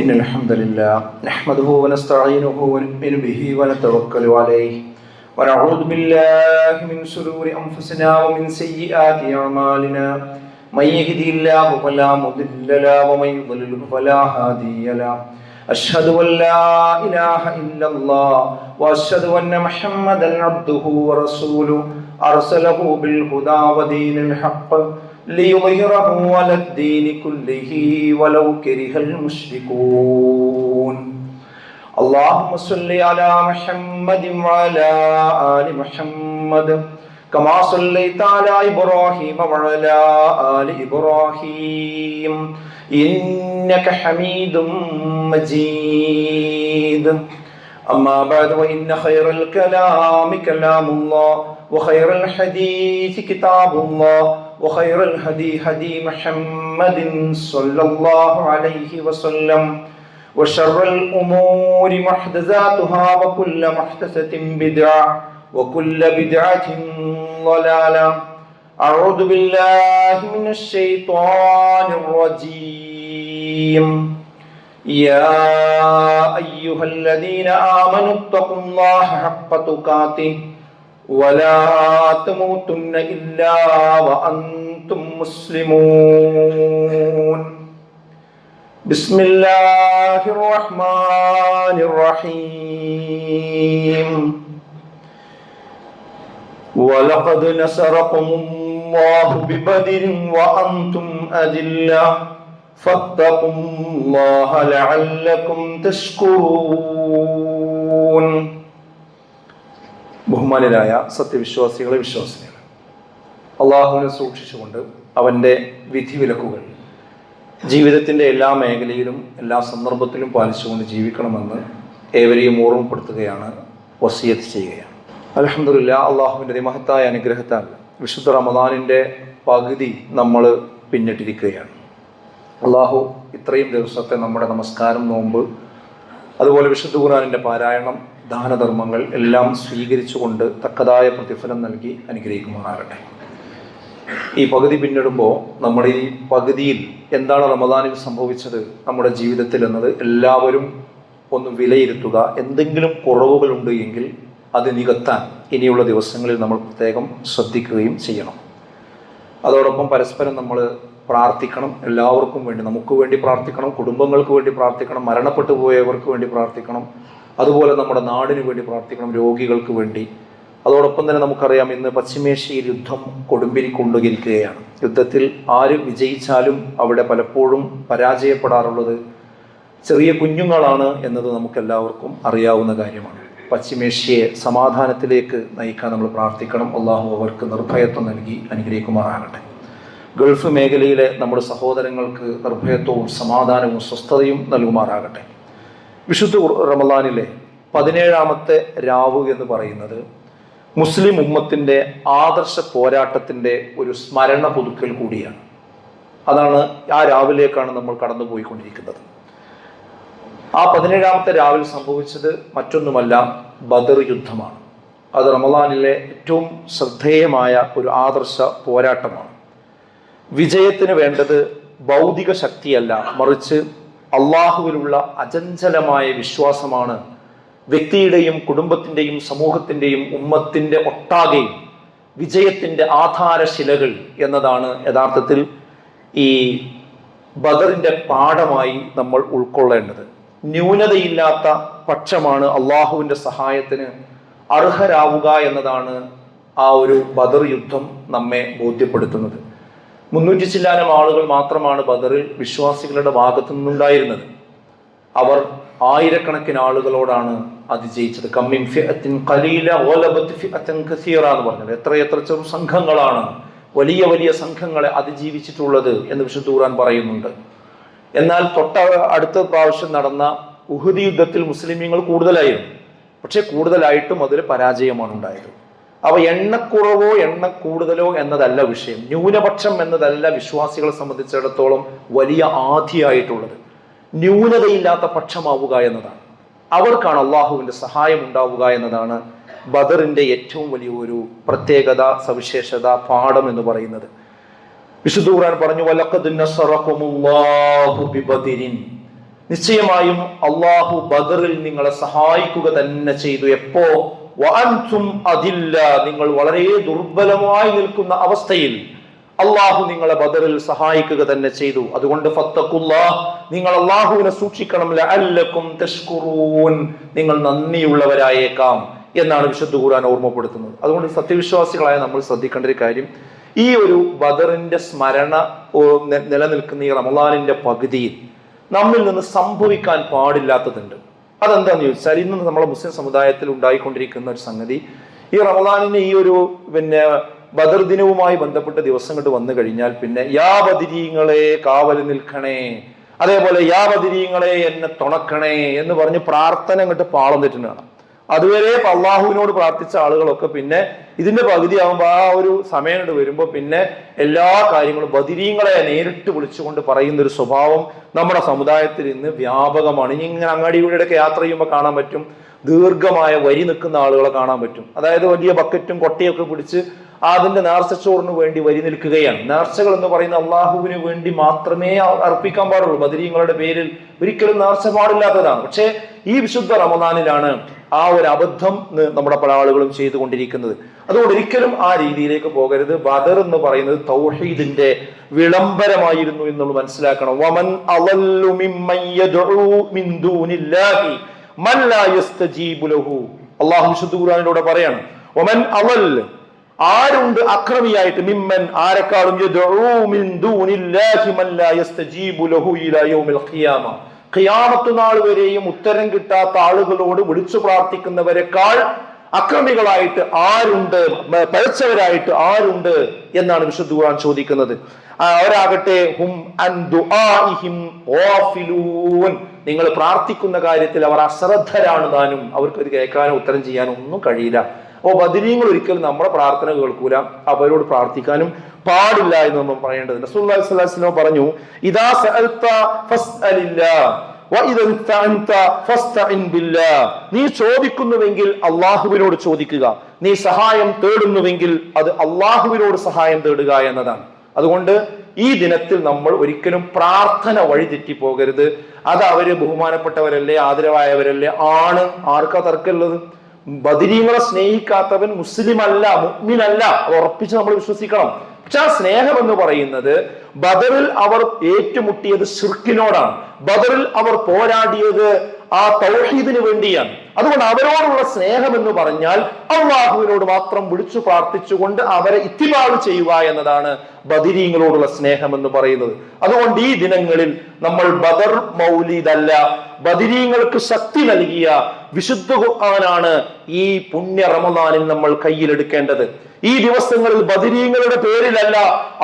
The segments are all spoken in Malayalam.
إن الحمد لله نحمده ونستعينه ونؤمن به ونتوكل عليه ونعوذ بالله من شرور أنفسنا ومن سيئات أعمالنا من يهده الله فلا مضل له ومن يضلل فلا هادي له أشهد أن لا إله إلا الله وأشهد أن محمدا عبده ورسوله أرسله بالهدى ودين الحق ليظهره على الدين كله ولو كره المشركون اللهم صل على محمد وعلى آل محمد كما صليت على إبراهيم وعلى آل إبراهيم إنك حميد مجيد أما بعد وإن خير الكلام كلام الله وخير الحديث كتاب الله وخير الهدي هدي محمد صلى الله عليه وسلم وشر الأمور محدثاتها وكل محدثة بدعة وكل بدعة ضلالة أعوذ بالله من الشيطان الرجيم يا أيها الذين آمنوا اتقوا الله حق تقاته ولا تموتن إلا وأنتم مسلمون بسم الله الرحمن الرحيم ولقد نصركم الله ببدر وأنتم أذلة فاتقوا الله لعلكم تشكرون ബഹുമാനരായ സത്യവിശ്വാസികളെ വിശ്വാസികളെ, അള്ളാഹുവിനെ സൂക്ഷിച്ചുകൊണ്ട് അവൻ്റെ വിധിവിലക്കുകൾ ജീവിതത്തിൻ്റെ എല്ലാ മേഖലയിലും എല്ലാ സന്ദർഭത്തിലും പാലിച്ചുകൊണ്ട് ജീവിക്കണമെന്ന് ഏവരെയും ഓർമ്മപ്പെടുത്തുകയാണ്, വസിയത്ത് ചെയ്യുകയാണ്. അൽഹംദുലില്ലാഹ്, അള്ളാഹുവിൻ്റെ അതിമഹത്തായ അനുഗ്രഹത്താൽ വിശുദ്ധ റമദാനിൻ്റെ പകുതി നമ്മൾ പിന്നിട്ടിരിക്കുകയാണ്. അള്ളാഹു ഇത്രയും ദിവസത്തെ നമ്മുടെ നമസ്കാരം, നോമ്പ്, അതുപോലെ വിശുദ്ധ ഖുർആനിൻ്റെ പാരായണം, ദാനധർമ്മങ്ങൾ എല്ലാം സ്വീകരിച്ചുകൊണ്ട് തക്കതായ പ്രതിഫലം നൽകി അനുഗ്രഹിക്കുമാറാകട്ടെ. ഈ പകുതി പിന്നിടുമ്പോൾ നമ്മുടെ ഈ പകുതിയിൽ എന്താണ് റമദാനിൽ സംഭവിച്ചത് നമ്മുടെ ജീവിതത്തിൽ എന്നത് എല്ലാവരും ഒന്ന് വിലയിരുത്തുക. എന്തെങ്കിലും കുറവുകളുണ്ട് എങ്കിൽ അത് നികത്താൻ ഇനിയുള്ള ദിവസങ്ങളിൽ നമ്മൾ പ്രത്യേകം ശ്രദ്ധിക്കുകയും ചെയ്യണം. അതോടൊപ്പം പരസ്പരം നമ്മൾ പ്രാർത്ഥിക്കണം. എല്ലാവർക്കും വേണ്ടി, നമുക്ക് വേണ്ടി പ്രാർത്ഥിക്കണം, കുടുംബങ്ങൾക്ക് വേണ്ടി പ്രാർത്ഥിക്കണം, മരണപ്പെട്ടു പോയവർക്ക് വേണ്ടി പ്രാർത്ഥിക്കണം, അതുപോലെ നമ്മുടെ നാടിന് വേണ്ടി പ്രാർത്ഥിക്കണം, രോഗികൾക്ക് വേണ്ടി. അതോടൊപ്പം തന്നെ നമുക്കറിയാം, ഇന്ന് പശ്ചിമേഷ്യയിൽ യുദ്ധം കൊടുമ്പിരിക്കൊണ്ടിരിക്കുകയാണ്. യുദ്ധത്തിൽ ആര് വിജയിച്ചാലും അവിടെ പലപ്പോഴും പരാജയപ്പെടാറുള്ളത് ചെറിയ കുഞ്ഞുങ്ങളാണ് എന്നത് നമുക്കെല്ലാവർക്കും അറിയാവുന്ന കാര്യമാണ്. പശ്ചിമേഷ്യയെ സമാധാനത്തിലേക്ക് നയിക്കാൻ നമ്മൾ പ്രാർത്ഥിക്കണം. അള്ളാഹു അവർക്ക് നിർഭയത്വം നൽകി അനുഗ്രഹിക്കുമാറാകട്ടെ. ഗൾഫ് മേഖലയിലെ നമ്മുടെ സഹോദരങ്ങൾക്ക് നിർഭയത്വവും സമാധാനവും സ്വസ്ഥതയും നൽകുമാറാകട്ടെ. വിശുദ്ധ റമദാനിലെ 17ാമത്തെ രാവ് എന്ന് പറയുന്നത് മുസ്ലിം ഉമ്മത്തിൻ്റെ ആദർശ പോരാട്ടത്തിൻ്റെ ഒരു സ്മരണ പുതുക്കൽ കൂടിയാണ്. അതാണ്, ആ രാവിലേക്കാണ് നമ്മൾ കടന്നുപോയിക്കൊണ്ടിരിക്കുന്നത്. ആ 17ാമത്തെ രാവിൽ സംഭവിച്ചത് മറ്റൊന്നുമല്ല, ബദർ യുദ്ധമാണ്. അത് റമദാനിലെ ഏറ്റവും ശ്രദ്ധേയമായ ഒരു ആദർശ പോരാട്ടമാണ്. വിജയത്തിന് വേണ്ടത് ഭൗതിക ശക്തിയല്ല, മറിച്ച് അള്ളാഹുവിലുള്ള അചഞ്ചലമായ വിശ്വാസമാണ് വ്യക്തിയുടെയും കുടുംബത്തിൻ്റെയും സമൂഹത്തിൻ്റെയും ഉമ്മത്തിൻ്റെ ഒട്ടാകെയും വിജയത്തിൻ്റെ ആധാരശിലകൾ എന്നതാണ് യഥാർത്ഥത്തിൽ ഈ ബദറിൻ്റെ പാഠമായി നമ്മൾ ഉൾക്കൊള്ളേണ്ടത്. ന്യൂനതയില്ലാത്ത പക്ഷമാണ് അള്ളാഹുവിൻ്റെ സഹായത്തിന് അർഹരാവുക എന്നതാണ് ആ ഒരു ബദർ യുദ്ധം നമ്മെ ബോധ്യപ്പെടുത്തുന്നത്. 300 ചില്ലാനം ആളുകൾ മാത്രമാണ് ബദറിൽ വിശ്വാസികളുടെ ഭാഗത്തു നിന്നുണ്ടായിരുന്നത്. അവർ ആയിരക്കണക്കിന് ആളുകളോടാണ് അതിജയിച്ചത്. കമ്മിൻ ഫിഅത്തിൻ ഖലീല ഗലബത് ഫിഅതൻ കസീറ എന്ന് പറഞ്ഞത്. എത്ര ചെറു സംഘങ്ങളാണ് വലിയ വലിയ സംഘങ്ങളെ അതിജീവിച്ചിട്ടുള്ളത് എന്ന് വിശുദ്ധ ഖുർആൻ പറയുന്നുണ്ട്. എന്നാൽ അടുത്ത പ്രാവശ്യം നടന്ന ഉഹദ് യുദ്ധത്തിൽ മുസ്ലിമീങ്ങൾ കൂടുതലായിരുന്നു. പക്ഷെ കൂടുതലായിട്ടും അതിൽ പരാജയമാണ് ഉണ്ടായത്. അവ എണ്ണക്കുറവോ എണ്ണ കൂടുതലോ എന്നതല്ല വിഷയം. ന്യൂനപക്ഷം എന്നതല്ല വിശ്വാസികളെ സംബന്ധിച്ചിടത്തോളം വലിയ ആധിയായിട്ടുള്ളത്. ന്യൂനതയില്ലാത്ത പക്ഷമാവുക എന്നതാണ്. അവർക്കാണ് അള്ളാഹുവിൻ്റെ സഹായം ഉണ്ടാവുക എന്നതാണ് ബദറിൻ്റെ ഏറ്റവും വലിയ ഒരു പ്രത്യേകത, സവിശേഷത, പാഠം എന്ന് പറയുന്നത്. വിശുദ്ധ ഖുർആൻ പറഞ്ഞു, വലഖദ് നസറകുമുല്ലാഹു ബിബദരിൻ, നിശ്ചയമായും അള്ളാഹു ബദറിൽ നിങ്ങളെ സഹായിക്കുക തന്നെ ചെയ്തു. എപ്പോ? വഅൻതും അദില്ല, നിങ്ങൾ വളരെ ദുർബലമായി നിൽക്കുന്ന അവസ്ഥയിൽ അള്ളാഹു നിങ്ങളെ ബദറിൽ സഹായിക്കുക തന്നെ ചെയ്തു. അതുകൊണ്ട് ഫത്തഖുല്ലാഹ്, നിങ്ങൾ അള്ളാഹുവിനെ സൂക്ഷിക്കണം. ലഅല്ലക്കും തഷ്കുറൂൻ, നിങ്ങൾ നന്ദിയുള്ളവരായേക്കാം എന്നാണ് വിശുദ്ധ ഖുർആൻ ഓർമ്മപ്പെടുത്തുന്നത്. അതുകൊണ്ട് സത്യവിശ്വാസികളായ നമ്മൾ ശ്രദ്ധിക്കേണ്ട ഒരു കാര്യം, ഈ ഒരു ബദറിന്റെ സ്മരണ നിലനിൽക്കുന്ന ഈ റമളാനിന്റെ പകുതിയിൽ നമ്മിൽ നിന്ന് സംഭവിക്കാൻ പാടില്ലാത്തതുണ്ട്. അതെന്താന്ന് ചോദിച്ചാൽ, ഇന്ന് നമ്മളെ മുസ്ലിം സമുദായത്തിൽ ഉണ്ടായിക്കൊണ്ടിരിക്കുന്ന ഒരു സംഗതി, ഈ റമളാനിന് ഈ ഒരു ബദർ ദിനവുമായി ബന്ധപ്പെട്ട ദിവസങ്ങൾ വന്നു കഴിഞ്ഞാൽ പിന്നെ യാ ബദരീങ്ങളെ കാവൽ നിൽക്കണേ, അതേപോലെ യാ ബദരീങ്ങളെ എന്നെ തുണക്കണേ എന്ന് പറഞ്ഞ് പ്രാർത്ഥന അങ്ങോട്ട് പാളം തെറ്റുന്നതാണ്. അതുവരെ അള്ളാഹുവിനോട് പ്രാർത്ഥിച്ച ആളുകളൊക്കെ പിന്നെ ഇതിന്റെ പകുതിയാകുമ്പോൾ ആ ഒരു സമയം കൊണ്ട് വരുമ്പോൾ പിന്നെ എല്ലാ കാര്യങ്ങളും ബദരീങ്ങളെ നേരിട്ട് വിളിച്ചുകൊണ്ട് പറയുന്ന ഒരു സ്വഭാവം നമ്മുടെ സമുദായത്തിൽ ഇന്ന് വ്യാപകമാണ്. ഇനി ഇങ്ങനെ അങ്ങാടിയിലൂടെയൊക്കെ യാത്ര ചെയ്യുമ്പോൾ കാണാൻ പറ്റും, ദീർഘമായ വരി നിൽക്കുന്ന ആളുകളെ കാണാൻ പറ്റും. അതായത് വലിയ ബക്കറ്റും കൊട്ടയൊക്കെ പിടിച്ച് അതിന്റെ നേർച്ചച്ചോറിന് വേണ്ടി വരി നിൽക്കുകയാണ്. നേർച്ചകൾ എന്ന് പറയുന്ന അള്ളാഹുവിന് വേണ്ടി മാത്രമേ അർപ്പിക്കാൻ പാടുള്ളൂ. ബദരീങ്ങളുടെ പേരിൽ ഒരിക്കലും നേർച്ച പാടില്ലാത്തതാണ്. പക്ഷേ ഈ വിശുദ്ധ റമദാനിലാണ് ആ ഒരു അബദ്ധം നമ്മുടെ പല ആളുകളും ചെയ്തുകൊണ്ടിരിക്കുന്നത്. അതുകൊണ്ട് ഒരിക്കലും ആ രീതിയിലേക്ക് പോകരുത്. ബദർ എന്ന് പറയുന്നത് തൗഹീദിന്റെ വിളംബരമായിരുന്നു എന്നുള്ളത് മനസ്സിലാക്കണം. വമൻ അളല്ലു മിമ്മൻ യദ്ഉ മിൻ ദൂനില്ലാഹി മൻ ലാ യസ്തജീബു ലഹു. അല്ലാഹു വിശുദ്ധ ഖുർആനിലൂടെ പറയാണ്, വമൻ അളൽ, ആരുണ്ട് അക്രമിയായിട്ട്, മിമ്മൻ ആരെക്കാളും, യദ്ഉ മിൻ ദൂനില്ലാഹി മൻ ലാ യസ്തജീബു ലഹു ഇലാ യൗമിൽ ഖിയാമ, ഖിയാമത്ത് നാൾ വരെയും ഉത്തരം കിട്ടാത്ത ആളുകളോട് വിളിച്ചു പ്രാർത്ഥിക്കുന്നവരെക്കാൾ അക്രമികളായിട്ട് ആരുണ്ട്, പഴച്ചവരായിട്ട് ആരുണ്ട് എന്നാണ് വിശുദ്ധ ഖുർആൻ ചോദിക്കുന്നത്. അവരാകട്ടെ ഹും അൻ ദുആഇഹിം ഗാഫിലൂൻ, നിങ്ങൾ പ്രാർത്ഥിക്കുന്ന കാര്യത്തിൽ അവർ അശ്രദ്ധരാണ് താനും, അവർക്ക് ഇത് കേൾക്കാനോ ഉത്തരം ചെയ്യാനോ ഒന്നും കഴിയില്ല. അപ്പോൾ ബദരീങ്ങൾ ഒരിക്കലും നമ്മുടെ പ്രാർത്ഥന കേൾക്കൂല, അവരോട് പ്രാർത്ഥിക്കാനും പാടില്ല എന്ന് നമ്മൾ പറയേണ്ടതുണ്ട്. റസൂലുള്ളാഹി സ്വല്ലല്ലാഹു അലൈഹി വസല്ലം പറഞ്ഞു, ഇദാ സഅൽത ഫസ്അലില്ലാഹ് വഇദാ ഇസ്തഅൻത ഫസ്തഇൻ ബില്ലാഹ്, നീ ചോദിക്കുന്നുവെങ്കിൽ അള്ളാഹുവിനോട് ചോദിക്കുക, നീ സഹായം തേടുന്നുവെങ്കിൽ അത് അള്ളാഹുവിനോട് സഹായം തേടുക എന്നതാണ്. അതുകൊണ്ട് ഈ ദിനത്തിൽ നമ്മൾ ഒരിക്കലും പ്രാർത്ഥന വഴി തെറ്റിപ്പോകരുത്. അത് അവര് ബഹുമാനപ്പെട്ടവരല്ലേ, ആദരവായവരല്ലേ ആണ്, ആർക്കാ തർക്കമുള്ളത്? ബദരീങ്ങളെ സ്നേഹിക്കാത്തവൻ മുസ്ലിം അല്ല, മുഅ്മിനല്ല, അത് ഉറപ്പിച്ച് നമ്മൾ വിശ്വസിക്കണം. പക്ഷെ ആ സ്നേഹം എന്ന് പറയുന്നത്, ബദറിൽ അവർ ഏറ്റുമുട്ടിയത് ശിർക്കിനോടാണ്, ബദറിൽ അവർ പോരാടിയത് ആ തൗഹീദിന് വേണ്ടിയാണ്. അതുകൊണ്ട് അവരോടുള്ള സ്നേഹം എന്ന് പറഞ്ഞാൽ അല്ലാഹുവിനോട് മാത്രം വിളിച്ചു പ്രാർത്ഥിച്ചുകൊണ്ട് അവരെ ഇത്തിബാഅ് ചെയ്യുക എന്നതാണ് ബദരീങ്ങളോടുള്ള സ്നേഹം എന്ന് പറയുന്നത്. അതുകൊണ്ട് ഈ ദിനങ്ങളിൽ നമ്മൾ ബദർ മൗലിദല്ല, ബദരീങ്ങൾക്ക് ശക്തി നൽകിയ വിശുദ്ധ ഖുർആനാണ് ഈ പുണ്യ റമദാനിൽ നമ്മൾ കയ്യിലെടുക്കേണ്ടത്. ഈ ദിവസങ്ങളിൽ ബദരീങ്ങളുടെ പേരിലല്ല,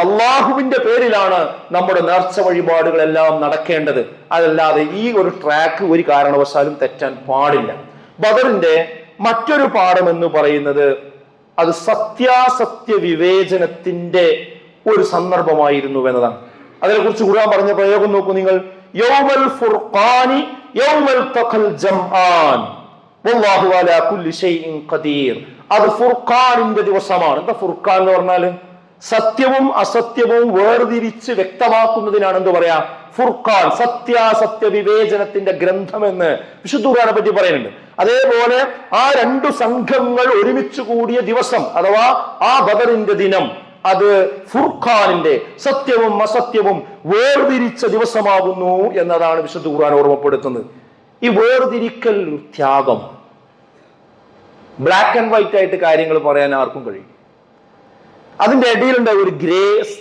അള്ളാഹുവിന്റെ പേരിലാണ് നമ്മുടെ നേർച്ച വഴിപാടുകളെല്ലാം നടക്കേണ്ടത്. അതല്ലാതെ ഈ ഒരു ട്രാക്ക് ഒരു കാരണവശാലും തെറ്റാൻ പാടില്ല. ബദറിന്റെ മറ്റൊരു പാഠം എന്ന് പറയുന്നത്, അത് സത്യാസത്യ വിവേചനത്തിന്റെ ഒരു സന്ദർഭമായിരുന്നു എന്നതാണ്. അതിനെക്കുറിച്ച് ഖുർആൻ പറഞ്ഞ പ്രയോഗം നോക്കൂ നിങ്ങൾ, യൗമൽ ഫുർഖാനി യൗമൽ തഖൽ ജംആൻ വല്ലാഹു അലാ കുല്ലി ഷൈഇൻ ഖദീർ. അത് ഫുർഖാനിന്റെ ദിവസമാണ്. എന്താ ഫുർഖാൻ എന്ന് പറഞ്ഞാല്? സത്യവും അസത്യവും വേർതിരിച്ച് വ്യക്തമാക്കുന്നതിനാണ് എന്ത് പറയാ, ഫുർഖാൻ, സത്യാസത്യ വിവേചനത്തിന്റെ ഗ്രന്ഥം എന്ന് വിശുദ്ധ ഖുർആനെ പറ്റി പറയുന്നുണ്ട്. അതേപോലെ ആ രണ്ടു സംഘങ്ങൾ ഒരുമിച്ച് കൂടിയ ദിവസം അഥവാ ആ ബദറിന്റെ ദിനം, അത് ഫുർഖാനിന്റെ, സത്യവും അസത്യവും വേർതിരിച്ച ദിവസമാകുന്നു എന്നതാണ് വിശുദ്ധ ഖുർആൻ ഓർമ്മപ്പെടുത്തുന്നത്. ഈ വേർതിരിക്കൽ ത്യാഗം, ബ്ലാക്ക് ആൻഡ് വൈറ്റ് ആയിട്ട് കാര്യങ്ങൾ പറയാൻ ആർക്കും കഴിയും. അതിന്റെ ഇടയിലുണ്ടാവും ഒരു ഗ്രേസ്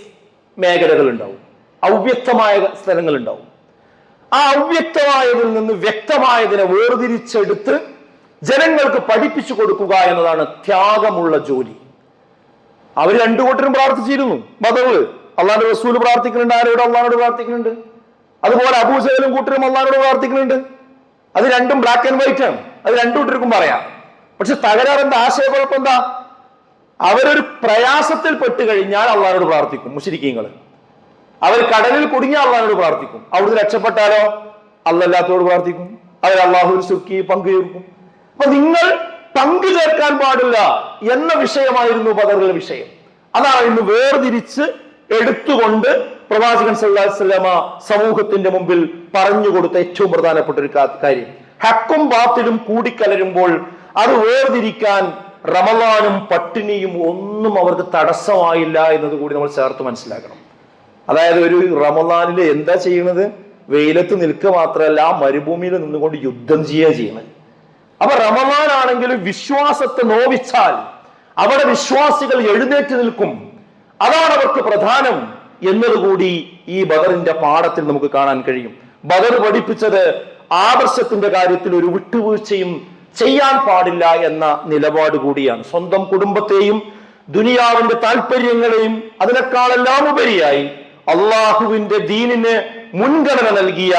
മേഖലകൾ ഉണ്ടാവും, അവ്യക്തമായ സ്ഥലങ്ങൾ ഉണ്ടാവും. ആ അവ്യക്തമായതിൽ നിന്ന് വ്യക്തമായതിനെ വേർതിരിച്ചെടുത്ത് ജനങ്ങൾക്ക് പഠിപ്പിച്ചു കൊടുക്കുക എന്നതാണ് ത്യാഗമുള്ള ജോലി. അവർ രണ്ടു കൂട്ടരും പ്രാർത്ഥിച്ചിരുന്നു ബദറിൽ. അള്ളാഹുവിന്റെ റസൂല് പ്രാർത്ഥിക്കുന്നുണ്ട്, ആരോട്? അള്ളാഹിനോട് പ്രാർത്ഥിക്കുന്നുണ്ട്. അതുപോലെ അബൂജഹലും കൂട്ടരും അള്ളാഹിനോട് പ്രാർത്ഥിക്കുന്നുണ്ട്. അത് രണ്ടും ബ്ലാക്ക് ആൻഡ് വൈറ്റ് ആണ്, അത് രണ്ടു കൂട്ടർക്കും പറയാം. പക്ഷെ തകരാറെന്താ, ആശയക്കുഴപ്പം എന്താ? അവരൊരു പ്രയാസത്തിൽ പെട്ട് കഴിഞ്ഞാൽ അള്ളാഹിനോട് പ്രാർത്ഥിക്കും മുശ്രിക്കീങ്ങൾ. അവർ കടലിൽ കുടുങ്ങിയാൽ അള്ളാഹിനോട് പ്രാർത്ഥിക്കും. അവിടുന്ന് രക്ഷപ്പെട്ടാലോ അല്ലാത്തവരോട് പ്രാർത്ഥിക്കും. അവർ അള്ളാഹുവിൽ ശിർക്ക് പങ്കു ചേർക്കും. അപ്പൊ നിങ്ങൾ പങ്കു ചേർക്കാൻ പാടില്ല എന്ന വിഷയമായിരുന്നു ബദറിലെ വിഷയം. അതാണ് ഇന്ന് വേർതിരിച്ച് എടുത്തുകൊണ്ട് പ്രവാചകൻ സല്ലല്ലാഹു അലൈഹി വസല്ലമ സമൂഹത്തിന്റെ മുമ്പിൽ പറഞ്ഞു കൊടുത്ത ഏറ്റവും പ്രധാനപ്പെട്ട ഒരു കാര്യം. ഹക്കും ബാത്തിലും കൂടിക്കലരുമ്പോൾ അത് വേർതിരിക്കാൻ റമളാനും പട്ടിണിയും ഒന്നും അവർക്ക് തടസ്സമായില്ല എന്നത് കൂടി നമ്മൾ ചേർത്ത് മനസ്സിലാക്കണം. അതായത് ഒരു റമളാനിൽ എന്താ ചെയ്യുന്നത്? വെയിലത്ത് നിൽക്കുക മാത്രമല്ല, മരുഭൂമിയിൽ നിന്നുകൊണ്ട് യുദ്ധം ചെയ്യുക ചെയ്യണത്. അപ്പൊ റമളാൻ ആണെങ്കിലും വിശ്വാസത്തെ നോവിച്ചാൽ അവിടെ വിശ്വാസികൾ എഴുന്നേറ്റ് നിൽക്കും, അതാണ് അവർക്ക് പ്രധാനം എന്നതുകൂടി ഈ ബദറിന്റെ പാഠത്തിൽ നമുക്ക് കാണാൻ കഴിയും. ബദർ പഠിപ്പിച്ചത് ആദർശത്തിന്റെ കാര്യത്തിൽ ഒരു വിട്ടുവീഴ്ചയും ചെയ്യാൻ പാടില്ല എന്ന നിലപാട് കൂടിയാണ്. സ്വന്തം കുടുംബത്തെയും ദുനിയാവിന്റെ താല്പര്യങ്ങളെയും അതിനേക്കാളെല്ലാം ഉപരിയായി അള്ളാഹുവിന്റെ ദീനിന് മുൻഗണന നൽകിയ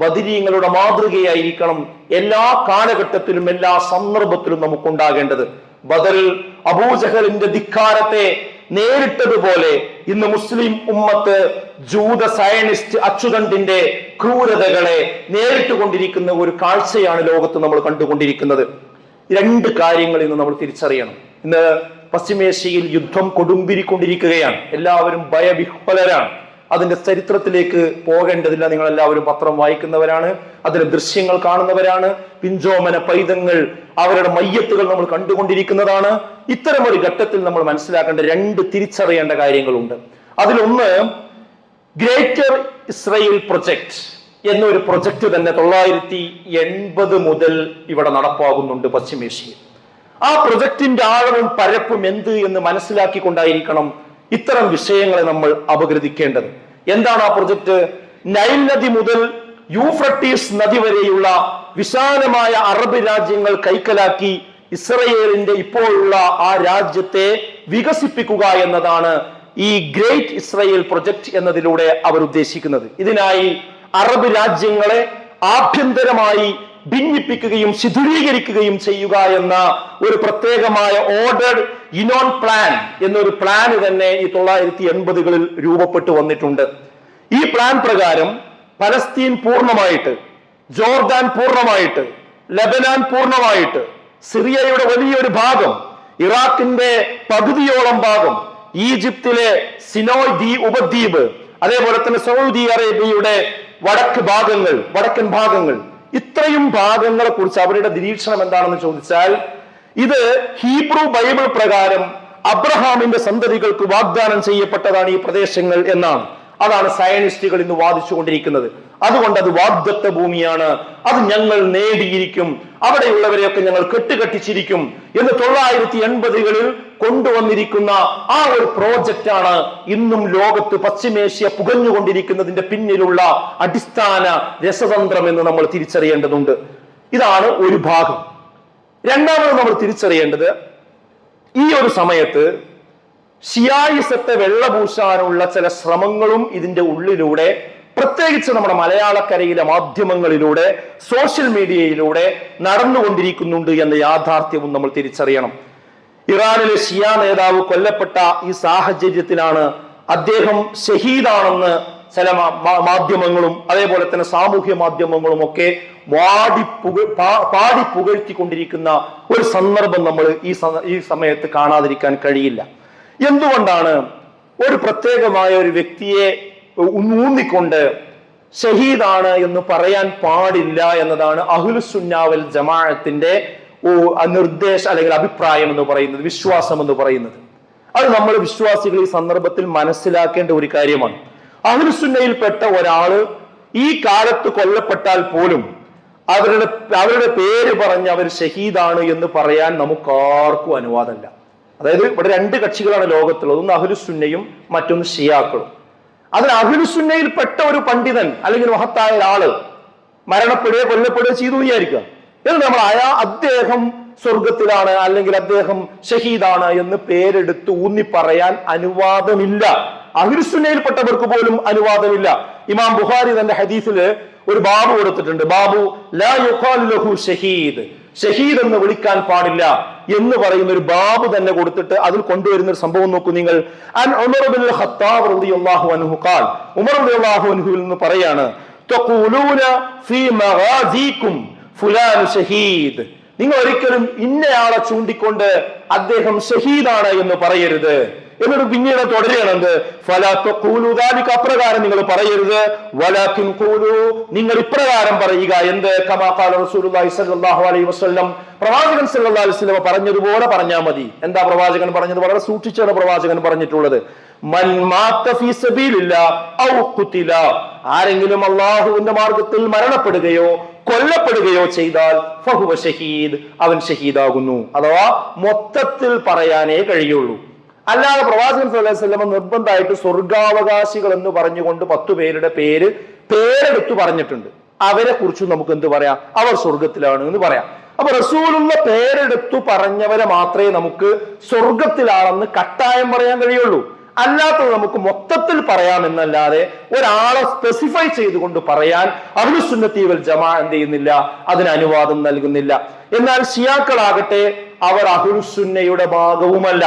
ബദരീങ്ങളുടെ മാതൃകയായിരിക്കണം എല്ലാ കാലഘട്ടത്തിലും എല്ലാ സന്ദർഭത്തിലും നമുക്കുണ്ടാകേണ്ടത്. ബദറിൽ അബൂജഹലിന്റെ ധിക്കാരത്തെ നേരിട്ടതുപോലെ ഇന്ന് മുസ്ലിം ഉമ്മത്ത് ജൂത സയനിസ്റ്റ് അച്ചുതണ്ടിന്റെ ക്രൂരതകളെ നേരിട്ടുകൊണ്ടിരിക്കുന്ന ഒരു കാഴ്ചയാണ് ലോകത്ത് നമ്മൾ കണ്ടുകൊണ്ടിരിക്കുന്നത്. രണ്ട് കാര്യങ്ങൾ ഇന്ന് നമ്മൾ തിരിച്ചറിയണം. ഇന്ന് പശ്ചിമേഷ്യയിൽ യുദ്ധം കൊടുമ്പിരിക്കൊണ്ടിരിക്കുകയാണ്. എല്ലാവരും ഭയവിഹ്വലരാണ്. അതിന്റെ ചരിത്രത്തിലേക്ക് പോകേണ്ടതില്ല. നിങ്ങൾ എല്ലാവരും പത്രം വായിക്കുന്നവരാണ്, അതിന്റെ ദൃശ്യങ്ങൾ കാണുന്നവരാണ്. പിഞ്ചോമന പൈതങ്ങൾ, അവരുടെ മയ്യത്തുകൾ നമ്മൾ കണ്ടുകൊണ്ടിരിക്കുന്നതാണ്. ഇത്തരമൊരു ഘട്ടത്തിൽ നമ്മൾ മനസ്സിലാക്കേണ്ട രണ്ട് തിരിച്ചറിയേണ്ട കാര്യങ്ങളുണ്ട്. അതിലൊന്ന്, ഗ്രേറ്റർ ഇസ്രയേൽ പ്രൊജക്ട് എന്നൊരു പ്രൊജക്ട് തന്നെ 980 മുതൽ ഇവിടെ നടപ്പാകുന്നുണ്ട് പശ്ചിമേഷ്യയിൽ. ആ പ്രൊജക്ടിന്റെ ആഴവും പരപ്പും എന്ത് എന്ന് മനസ്സിലാക്കിക്കൊണ്ടായിരിക്കണം ഇത്തരം വിഷയങ്ങളെ നമ്മൾ അപഗ്രഥിക്കേണ്ടത്. എന്താണ് ആ പ്രൊജക്ട്? നൈൽ നദി മുതൽ യൂഫ്രട്ടീസ് നദി വരെയുള്ള വിശാലമായ അറബ് രാജ്യങ്ങൾ കൈക്കലാക്കി ഇസ്രയേലിന്റെ ഇപ്പോഴുള്ള ആ രാജ്യത്തെ വികസിപ്പിക്കുക എന്നതാണ് ഈ ഗ്രേറ്റ് ഇസ്രയേൽ പ്രൊജക്ട് എന്നതിലൂടെ അവർ ഉദ്ദേശിക്കുന്നത്. ഇതിനായി അറബ് രാജ്യങ്ങളെ ആഭ്യന്തരമായി ഭിന്നിപ്പിക്കുകയും ശിഥിലീകരിക്കുകയും ചെയ്യുക എന്ന ഒരു പ്രത്യേകമായ ഓർഡർഡ് യുനോൺ പ്ലാൻ എന്നൊരു പ്ലാന് തന്നെ ഈ 980-കളിൽ രൂപപ്പെട്ടു വന്നിട്ടുണ്ട്. ഈ പ്ലാൻ പ്രകാരം പലസ്തീൻ പൂർണ്ണമായിട്ട്, ജോർദാൻ പൂർണ്ണമായിട്ട്, ലബനാൻ പൂർണ്ണമായിട്ട്, സിറിയയുടെ വലിയൊരു ഭാഗം, ഇറാഖിന്റെ പകുതിയോളം ഭാഗം, ഈജിപ്തിലെ സിനോയ് ഉപദ്വീപ്, അതേപോലെ തന്നെ സൗദി അറേബ്യയുടെ വടക്കൻ ഭാഗങ്ങൾ, ഇത്രയും ഭാഗങ്ങളെ കുറിച്ച് അവരുടെ നിരീക്ഷണം എന്താണെന്ന് ചോദിച്ചാൽ, ഇത് ഹീബ്രു ബൈബിൾ പ്രകാരം അബ്രഹാമിന്റെ സന്തതികൾക്ക് വാഗ്ദാനം ചെയ്യപ്പെട്ടതാണ് ഈ പ്രദേശങ്ങൾ എന്നാണ്. അതാണ് സയനിസ്റ്റുകൾ ഇന്ന് വാദിച്ചുകൊണ്ടിരിക്കുന്നത്. അതുകൊണ്ട് അത് വാഗ്ദത്ത ഭൂമിയാണ്, അത് ഞങ്ങൾ നേടിയിരിക്കും, അവിടെയുള്ളവരെയൊക്കെ ഞങ്ങൾ കെട്ടുകെട്ടിച്ചിരിക്കും എന്ന് 980-കളിൽ കൊണ്ടുവന്നിരിക്കുന്ന ആ ഒരു പ്രോജക്റ്റാണ് ഇന്നും ലോകത്ത് പശ്ചിമേഷ്യ പുകഞ്ഞുകൊണ്ടിരിക്കുന്നതിന്റെ പിന്നിലുള്ള അടിസ്ഥാന രസതന്ത്രം എന്ന് നമ്മൾ തിരിച്ചറിയേണ്ടതുണ്ട്. ഇതാണ് ഒരു ഭാഗം. രണ്ടാമത് നമ്മൾ തിരിച്ചറിയേണ്ടത്, ഈ ഒരു സമയത്ത് ഷിയായിസത്തെ വെള്ളപൂശാനുള്ള ചില ശ്രമങ്ങളും ഇതിന്റെ ഉള്ളിലൂടെ, പ്രത്യേകിച്ച് നമ്മുടെ മലയാളക്കരയിലെ മാധ്യമങ്ങളിലൂടെ, സോഷ്യൽ മീഡിയയിലൂടെ നടന്നുകൊണ്ടിരിക്കുന്നുണ്ട് എന്ന യാഥാർത്ഥ്യവും നമ്മൾ തിരിച്ചറിയണം. ഇറാനിലെ ഷിയ നേതാവ് കൊല്ലപ്പെട്ട ഈ സാഹചര്യത്തിലാണ് അദ്ദേഹം ഷഹീദാണെന്ന് ചില മാധ്യമങ്ങളും അതേപോലെ തന്നെ സാമൂഹ്യ മാധ്യമങ്ങളും ഒക്കെ പാടി പുകഴ്ത്തിക്കൊണ്ടിരിക്കുന്ന ഒരു സന്ദർഭം നമ്മൾ ഈ സമയത്ത് കാണാതിരിക്കാൻ കഴിയില്ല. എന്തുകൊണ്ടാണ് ഒരു പ്രത്യേകമായ ഒരു വ്യക്തിയെ ഊന്നിക്കൊണ്ട് ഷഹീദാണ് എന്ന് പറയാൻ പാടില്ല എന്നതാണ് അഹ്ലുസുന്ന വൽ ജമാഅത്തിന്റെ നിർദ്ദേശം അല്ലെങ്കിൽ അഭിപ്രായം എന്ന് പറയുന്നത്, വിശ്വാസം എന്ന് പറയുന്നത്. അത് നമ്മൾ വിശ്വാസികൾ ഈ സന്ദർഭത്തിൽ മനസ്സിലാക്കേണ്ട ഒരു കാര്യമാണ്. അഹ്ലുസുന്നയിൽപ്പെട്ട ഒരാള് ഈ കാലത്ത് കൊല്ലപ്പെട്ടാൽ പോലും അവരുടെ പേര് പറഞ്ഞ് അവർ ഷഹീദാണ് എന്ന് പറയാൻ നമുക്കാർക്കും അനുവാദമല്ല. അതായത് ഇവിടെ രണ്ട് കക്ഷികളാണ് ലോകത്തുള്ളത്, ഒന്ന് അഹ്ലുസുന്നയും മറ്റൊന്ന് ഷിയാക്കളും. അതിന് അഹ്ലുസുന്നയിൽപ്പെട്ട ഒരു പണ്ഡിതൻ അല്ലെങ്കിൽ മഹത്തായ ഒരാള് മരണപ്പെടുകയോ കൊല്ലപ്പെടുകയോ ചെയ്തു വിചാരിക്കുക, എന്നിട്ട് നമ്മൾ അദ്ദേഹം സ്വർഗത്തിലാണ് അല്ലെങ്കിൽ അദ്ദേഹം ഷഹീദാണ് എന്ന് പേരെടുത്ത് ഊന്നി പറയാൻ അനുവാദമില്ല. അഹ്ലുസുന്നയിൽപ്പെട്ടവർക്ക് പോലും അനുവാദമില്ല. ഇമാം ബുഖാരി തന്റെ ഹദീസില് ഒരു ബാബു കൊടുത്തിട്ടുണ്ട്, ബാബു ലാ യുഖാലു ലഹു ഷഹീദ്, ഷഹീദ് എന്ന് വിളിക്കാൻ പാടില്ല എന്ന് പറയുന്ന ഒരു ബാബു തന്നെ കൊടുത്തിട്ട് അതിൽ കൊണ്ടുവരുന്ന ഒരു സംഭവം നോക്കൂ നിങ്ങൾ. ഉമർ ഇബ്നുൽ ഖത്താബ് റളിയല്ലാഹു അൻഹു ഖാൽ, ഉമർ റളിയല്ലാഹു അൻഹുവിൽ നിന്ന് പറയാണ്, തഖൂലൂന ഫീ മഗാസികും ഫുലാൻ ഷഹീദ് നിങ്ങൾ ഒരിക്കലും ഇന്നയാളെ ചൂണ്ടിക്കൊണ്ട് അദ്ദേഹം ഷഹീദാണ് എന്ന് പറയരുത്. എന്നിട്ട് പിന്നീട് തുടരുകയാണെന്ത്, അപ്രകാരം നിങ്ങൾ പറയരുത്, വലാകിൻ ഖൂലു, നിങ്ങൾ ഇപ്രകാരം പറയുക. എന്ത്? കമാ ഖാല റസൂലുള്ളാഹി സ്വല്ലല്ലാഹു അലൈഹി വസല്ലം, പ്രവാചകൻ സല്ലല്ലാഹു അലൈഹി വസല്ലം പറഞ്ഞതുപോലെ പറഞ്ഞാൽ മതി. എന്താ പ്രവാചകൻ പറഞ്ഞത്? വളരെ സൂക്ഷിച്ചാണ് പ്രവാചകൻ പറഞ്ഞിട്ടുള്ളത്. മൻ മാത ഫീ സബീലില്ലാ ഔ ഖുതില, ആരെങ്കിലും അല്ലാഹുവിന്റെ മാർഗത്തിൽ മരണപ്പെടുകയോ കൊല്ലപ്പെടുകയോ ചെയ്താൽ ഫഹുവ ഷഹീദ്, അവൻ ഷഹീദാകുന്നു. അഥവാ മൊത്തത്തിൽ പറയാനേ കഴിയുള്ളൂ. അല്ലാതെ പ്രവാചകൻ സല്ലല്ലാഹു അലൈഹി വസല്ലം നിർബന്ധമായിട്ട് സ്വർഗാവകാശികൾ എന്ന് പറഞ്ഞുകൊണ്ട് 10 പേരുടെ പേരെടുത്തു പറഞ്ഞിട്ടുണ്ട്. അവരെ കുറിച്ച് നമുക്ക് എന്ത് പറയാം? അവർ സ്വർഗത്തിലാണ് എന്ന് പറയാം. അപ്പൊ റസൂലുള്ള പേരെടുത്തു പറഞ്ഞവരെ മാത്രമേ നമുക്ക് സ്വർഗത്തിലാണെന്ന് കട്ടായം പറയാൻ കഴിയുള്ളൂ. അല്ലാത്തത് നമുക്ക് മൊത്തത്തിൽ പറയാമെന്നല്ലാതെ ഒരാളെ സ്പെസിഫൈ ചെയ്തുകൊണ്ട് പറയാൻ അഹ്ലുസുന്നത്തി വൽ ജമാ എന്ത് ചെയ്യുന്നില്ല, അതിന് അനുവാദം നൽകുന്നില്ല. എന്നാൽ ശിയാക്കളാകട്ടെ അവർ അഹ്ലുസുന്നയുടെ ഭാഗവുമല്ല.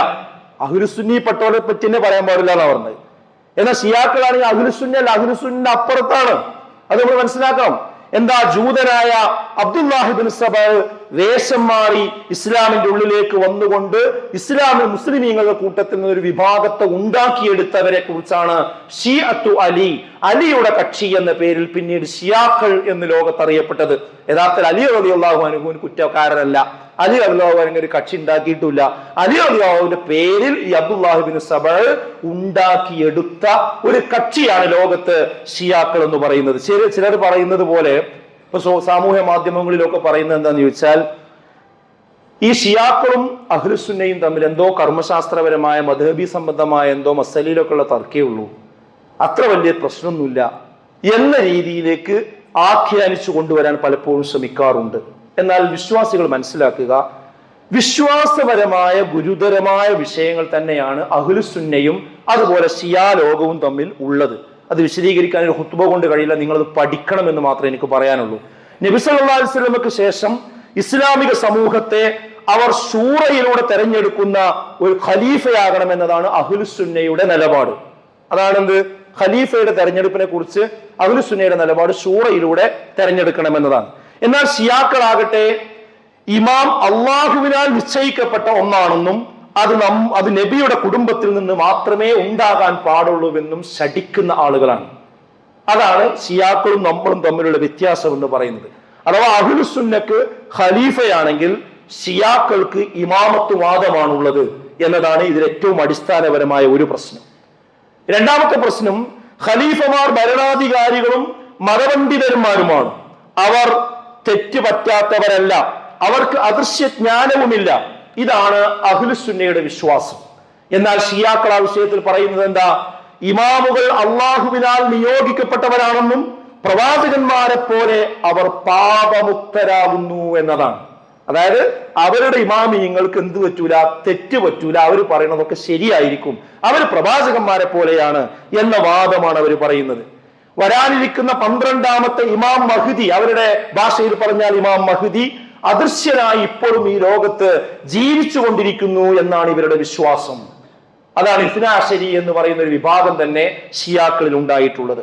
അഹ്ലുസുന്നിപ്പെട്ടവരെ പറ്റി തന്നെ പറയാൻ പാടില്ല എന്നാ പറഞ്ഞത്. എന്നാൽ ഷിയാക്കളാണെങ്കിൽ അഹ്ലുസുന്ന അല്ല, അഹ്ലുസുന്ന അപ്പുറത്താണ്. അത് നമ്മൾ മനസ്സിലാക്കണം. എന്താ? ജൂതനായ അബ്ദുല്ലാഹ് ഇബ്നു സബ വേഷം മാറി ഇസ്ലാമിന്റെ ഉള്ളിലേക്ക് വന്നുകൊണ്ട് ഇസ്ലാമിൽ മുസ്ലിമീങ്ങളുടെ കൂട്ടത്തിൽ നിന്ന് ഒരു വിഭാഗത്തെ ഉണ്ടാക്കിയെടുത്തവരെ കുറിച്ചാണ് ഷിഅത്തു അലി, അലിയുടെ കക്ഷി എന്ന പേരിൽ പിന്നീട് ഷിയാക്കൾ എന്ന് ലോകത്തറിയപ്പെട്ടത്. യഥാർത്ഥത്തിൽ അലി റളിയല്ലാഹു അൻഹു കുറ്റക്കാരനല്ല. അലി റളിയല്ലാഹു അൻഹു ഒരു കക്ഷി ഉണ്ടാക്കിയിട്ടില്ല. അലി റളിയല്ലാഹുവിന്റെ പേരിൽ ഈ അബ്ദുല്ലാഹ് ഇബ്നു സബ ഉണ്ടാക്കിയെടുത്ത ഒരു കക്ഷിയാണ് ലോകത്ത് ഷിയാക്കൾ എന്ന് പറയുന്നത്. ചിലർ പറയുന്നത് പോലെ ഇപ്പൊ സാമൂഹ്യ മാധ്യമങ്ങളിലൊക്കെ പറയുന്നത് എന്താന്ന് ചോദിച്ചാൽ, ഈ ഷിയാക്കളും അഹ്ലുസുന്നയും തമ്മിൽ എന്തോ കർമ്മശാസ്ത്രപരമായ മദ്ഹബി സംബന്ധമായ എന്തോ മസലയിലൊക്കെ ഉള്ള തർക്കേ ഉള്ളൂ, അത്ര വലിയ പ്രശ്നമൊന്നുമില്ല എന്ന രീതിയിലേക്ക് ആഖ്യാനിച്ചു കൊണ്ടുവരാൻ പലപ്പോഴും ശ്രമിക്കാറുണ്ട്. എന്നാൽ വിശ്വാസികൾ മനസ്സിലാക്കുക, വിശ്വാസപരമായ ഗുരുതരമായ വിഷയങ്ങൾ തന്നെയാണ് അഹ്ലുസുന്നയും അതുപോലെ ഷിയാ ലോകവും തമ്മിൽ ഉള്ളത്. അത് വിശദീകരിക്കാൻ ഒരു ഖുത്ബ കൊണ്ട് കഴിയില്ല, നിങ്ങളത് പഠിക്കണമെന്ന് മാത്രമേ എനിക്ക് പറയാനുള്ളൂ. നബി സല്ലല്ലാഹു അലൈഹി വസല്ലമക്ക് ശേഷം ഇസ്ലാമിക സമൂഹത്തെ അവർ ശൂറയിലൂടെ തെരഞ്ഞെടുക്കുന്ന ഒരു ഖലീഫയാകണം എന്നതാണ് അഹ്ലുസുന്നയുടെ നിലപാട്. അതാണെന്ത്? ഖലീഫയുടെ തെരഞ്ഞെടുപ്പിനെ കുറിച്ച് അഹ്ലുസുന്നയുടെ നിലപാട് ശൂറയിലൂടെ തെരഞ്ഞെടുക്കണം എന്നതാണ്. എന്നാൽ ഷിയാക്കളാകട്ടെ ഇമാം അള്ളാഹുവിനാൽ നിശ്ചയിക്കപ്പെട്ട ഒന്നാണെന്നും അത് നബിയുടെ കുടുംബത്തിൽ നിന്ന് മാത്രമേ ഉണ്ടാകാൻ പാടുള്ളൂവെന്നും ശഠിക്കുന്ന ആളുകളാണ്. അതാണ് ഷിയാക്കളും നമ്മളും തമ്മിലുള്ള വ്യത്യാസം എന്ന് പറയുന്നത്. അഥവാ അഹ്ലുസുന്നക്ക് ഖലീഫയാണെങ്കിൽ ഷിയാക്കൾക്ക് ഇമാമത്ത് വാദമാണുള്ളത് എന്നതാണ് ഇതിൽ ഏറ്റവും അടിസ്ഥാനപരമായ ഒരു പ്രശ്നം. രണ്ടാമത്തെ പ്രശ്നം, ഖലീഫമാർ ഭരണാധികാരികളും മതപണ്ഡിതന്മാരുമാണ്. അവർ തെറ്റ് പറ്റാത്തവരല്ല, അവർക്ക് അദൃശ്യജ്ഞാനവുമില്ല. ഇതാണ് അഹ്ലുസുന്നയുടെ വിശ്വാസം. എന്നാൽ ഷിയാക്കൾ ആ വിഷയത്തിൽ പറയുന്നത് എന്താ? ഇമാമുകൾ അള്ളാഹുവിനാൽ നിയോഗിക്കപ്പെട്ടവരാണെന്നും പ്രവാചകന്മാരെ പോലെ അവർ പാപമുക്തരാകുന്നു എന്നതാണ്. അതായത് അവരുടെ ഇമാമിയങ്ങൾക്ക് എന്ത് പറ്റൂല? തെറ്റ് പറ്റൂല. അവർ പറയുന്നതൊക്കെ ശരിയായിരിക്കും, അവർ പ്രവാചകന്മാരെ പോലെയാണ് എന്ന വാദമാണ് അവർ പറയുന്നത്. വരാനിരിക്കുന്ന 12ാമത്തെ ഇമാം മഹ്ദി, അവരുടെ ഭാഷയിൽ പറഞ്ഞാൽ ഇമാം മഹ്ദി അദൃശ്യനായി ഇപ്പോഴും ഈ ലോകത്ത് ജീവിച്ചു കൊണ്ടിരിക്കുന്നു എന്നാണ് ഇവരുടെ വിശ്വാസം. അതാണ് ഇസ്നാ അശരി എന്ന് പറയുന്ന ഒരു വിഭാഗം തന്നെ ഷിയാക്കളിൽ ഉണ്ടായിട്ടുള്ളത്.